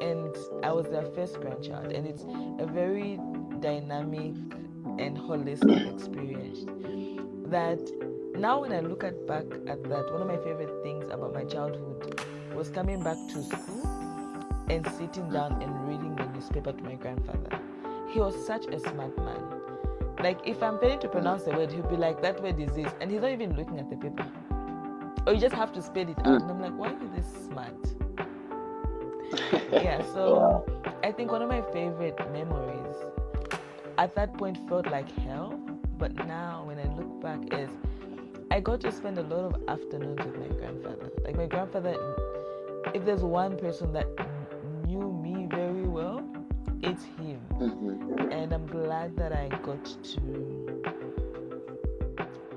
Speaker 1: and I was their first grandchild, and it's a very dynamic and holistic experience that now when I look back at that, one of my favorite things about my childhood was coming back to school and sitting down and reading the newspaper to my grandfather. He was such a smart man. Like, if I'm failing to pronounce a word, he'll be like, that word is this, and he's not even looking at the paper. Or you just have to spell it out, and I'm like, why are you this smart? Yeah, so I think one of my favorite memories at that point felt like hell, but now when I look back is I got to spend a lot of afternoons with my grandfather. Like, my grandfather, if there's one person that knew me very well, it's him. And I'm glad that I got to,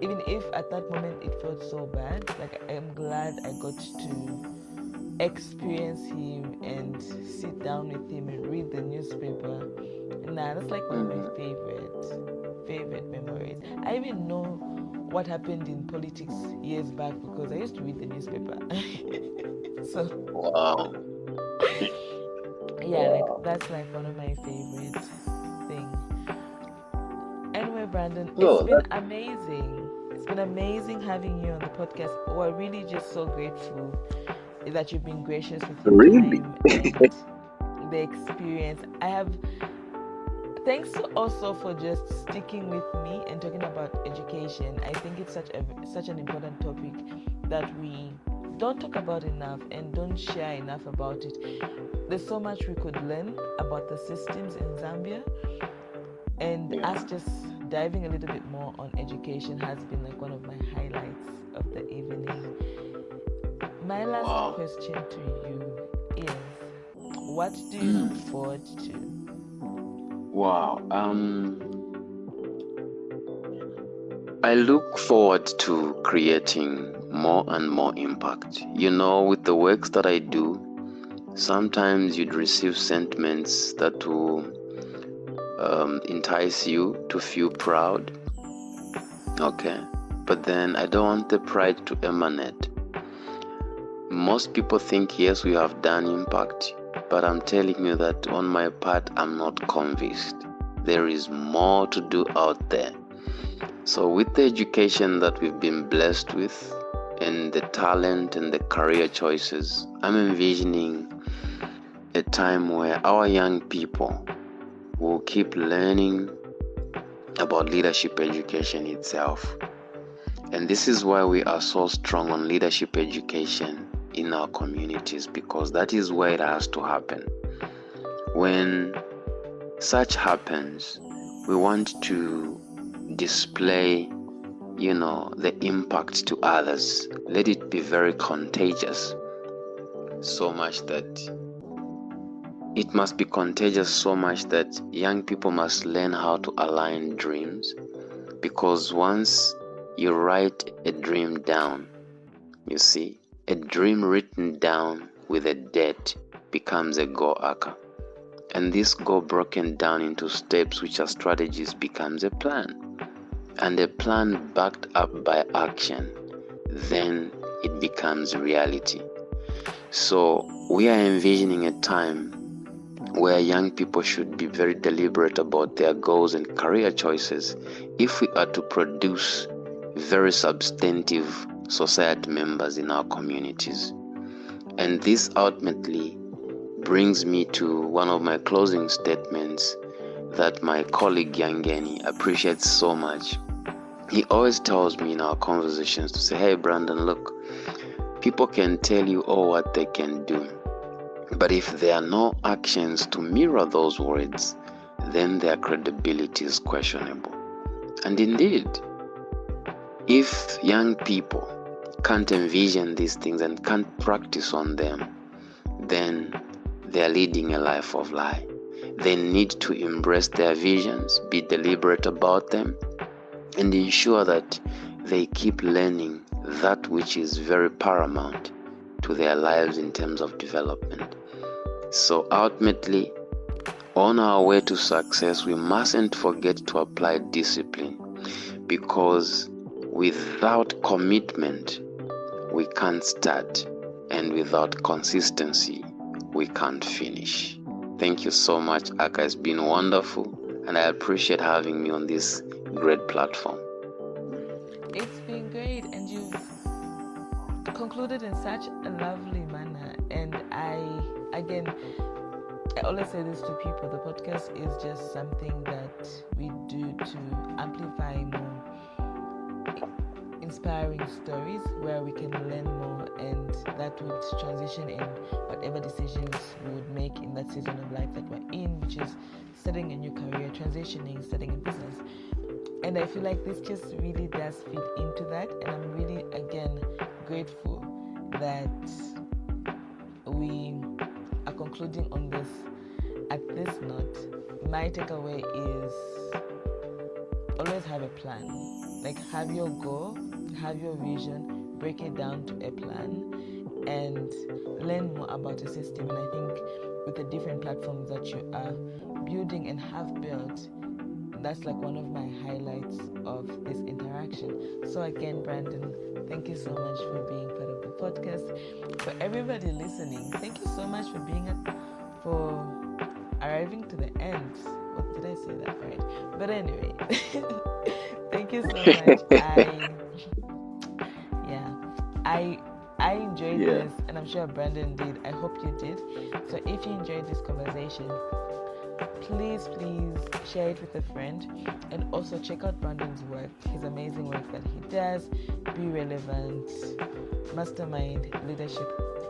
Speaker 1: even if at that moment it felt so bad, like, I'm glad I got to experience him and sit down with him and read the newspaper. Nah, that's like one of my favorite memories. I even know what happened in politics years back because I used to read the newspaper. So
Speaker 2: wow.
Speaker 1: Yeah, like that's like one of my favorite things. Anyway, Brandon, it's been amazing. It's been amazing having you on the podcast. We're really just so grateful that you've been gracious with your time and the experience. Thanks also for just sticking with me and talking about education. I think it's such an important topic that we don't talk about enough and don't share enough about it. There's so much we could learn about the systems in Zambia, and us just diving a little bit more on education has been like one of my highlights of the evening. My last question to you is, what do you look forward to?
Speaker 2: Wow. I look forward to creating more and more impact. With the works that I do, sometimes you'd receive sentiments that will entice you to feel proud. Okay. But then I don't want the pride to emanate. Most people think, yes, we have done impact, but I'm telling you that on my part, I'm not convinced. There is more to do out there. So with the education that we've been blessed with, and the talent and the career choices, I'm envisioning a time where our young people will keep learning, about leadership education itself. And this is why we are so strong on leadership education in our communities, because that is where it has to happen. When such happens, we want to display, the impact to others. Let it be very contagious, so much that it must be contagious so much that young people must learn how to align dreams, because once you write a dream down, you see, a dream written down with a date becomes a goal anchor. And this goal broken down into steps, which are strategies, becomes a plan. And a plan backed up by action, then it becomes reality. So we are envisioning a time where young people should be very deliberate about their goals and career choices if we are to produce very substantive society members in our communities. And this ultimately brings me to one of my closing statements that my colleague Yangeni appreciates so much. He always tells me in our conversations to say, hey Brandon, look, people can tell you all what they can do, but if there are no actions to mirror those words, then their credibility is questionable. And indeed, if young people can't envision these things and can't practice on them, then they are leading a life of lie. They need to embrace their visions, be deliberate about them, and ensure that they keep learning that which is very paramount to their lives in terms of development. So ultimately, on our way to success, we mustn't forget to apply discipline, because without commitment, we can't start, and without consistency, we can't finish. Thank you so much, Aka. It's been wonderful, and I appreciate having me on this great platform.
Speaker 1: It's been great, and you've concluded in such a lovely manner. And I always say this to people, the podcast is just something that we do to amplify more inspiring stories where we can learn more, and that would transition in whatever decisions we would make in that season of life that we're in, which is starting a new career, transitioning, starting a business. And I feel like this just really does fit into that, and I'm really, again, grateful that we are concluding on this at this note. My takeaway is always have a plan. Like, have your goal, have your vision, break it down to a plan, and learn more about a system. And I think with the different platforms that you are building and have built, that's like one of my highlights of this interaction. So again, Brandon, thank you so much for being part of the podcast. For everybody listening, thank you so much for arriving to the end. What did I say that right? But anyway, thank you so much. I enjoyed this, and I'm sure Brandon did. I hope you did. So if you enjoyed this conversation, please share it with a friend, and also check out Brandon's work, his amazing work that he does. Be Relevant, Mastermind, Leadership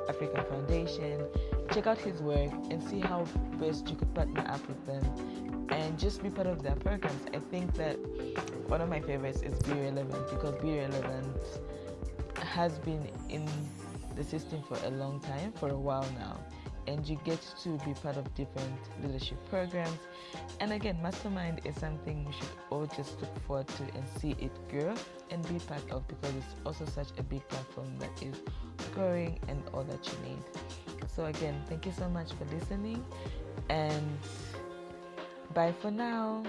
Speaker 1: Africa Foundation. Check out his work and see how best you could partner up with them and just be part of their programs. I think that one of my favorites is Be Relevant, because Be Relevant has been in the system for a long time, for a while now, and you get to be part of different leadership programs. And again, Mastermind is something we should all just look forward to and see it grow and be part of, because it's also such a big platform that is growing and all that you need. So again, thank you so much for listening, and bye for now.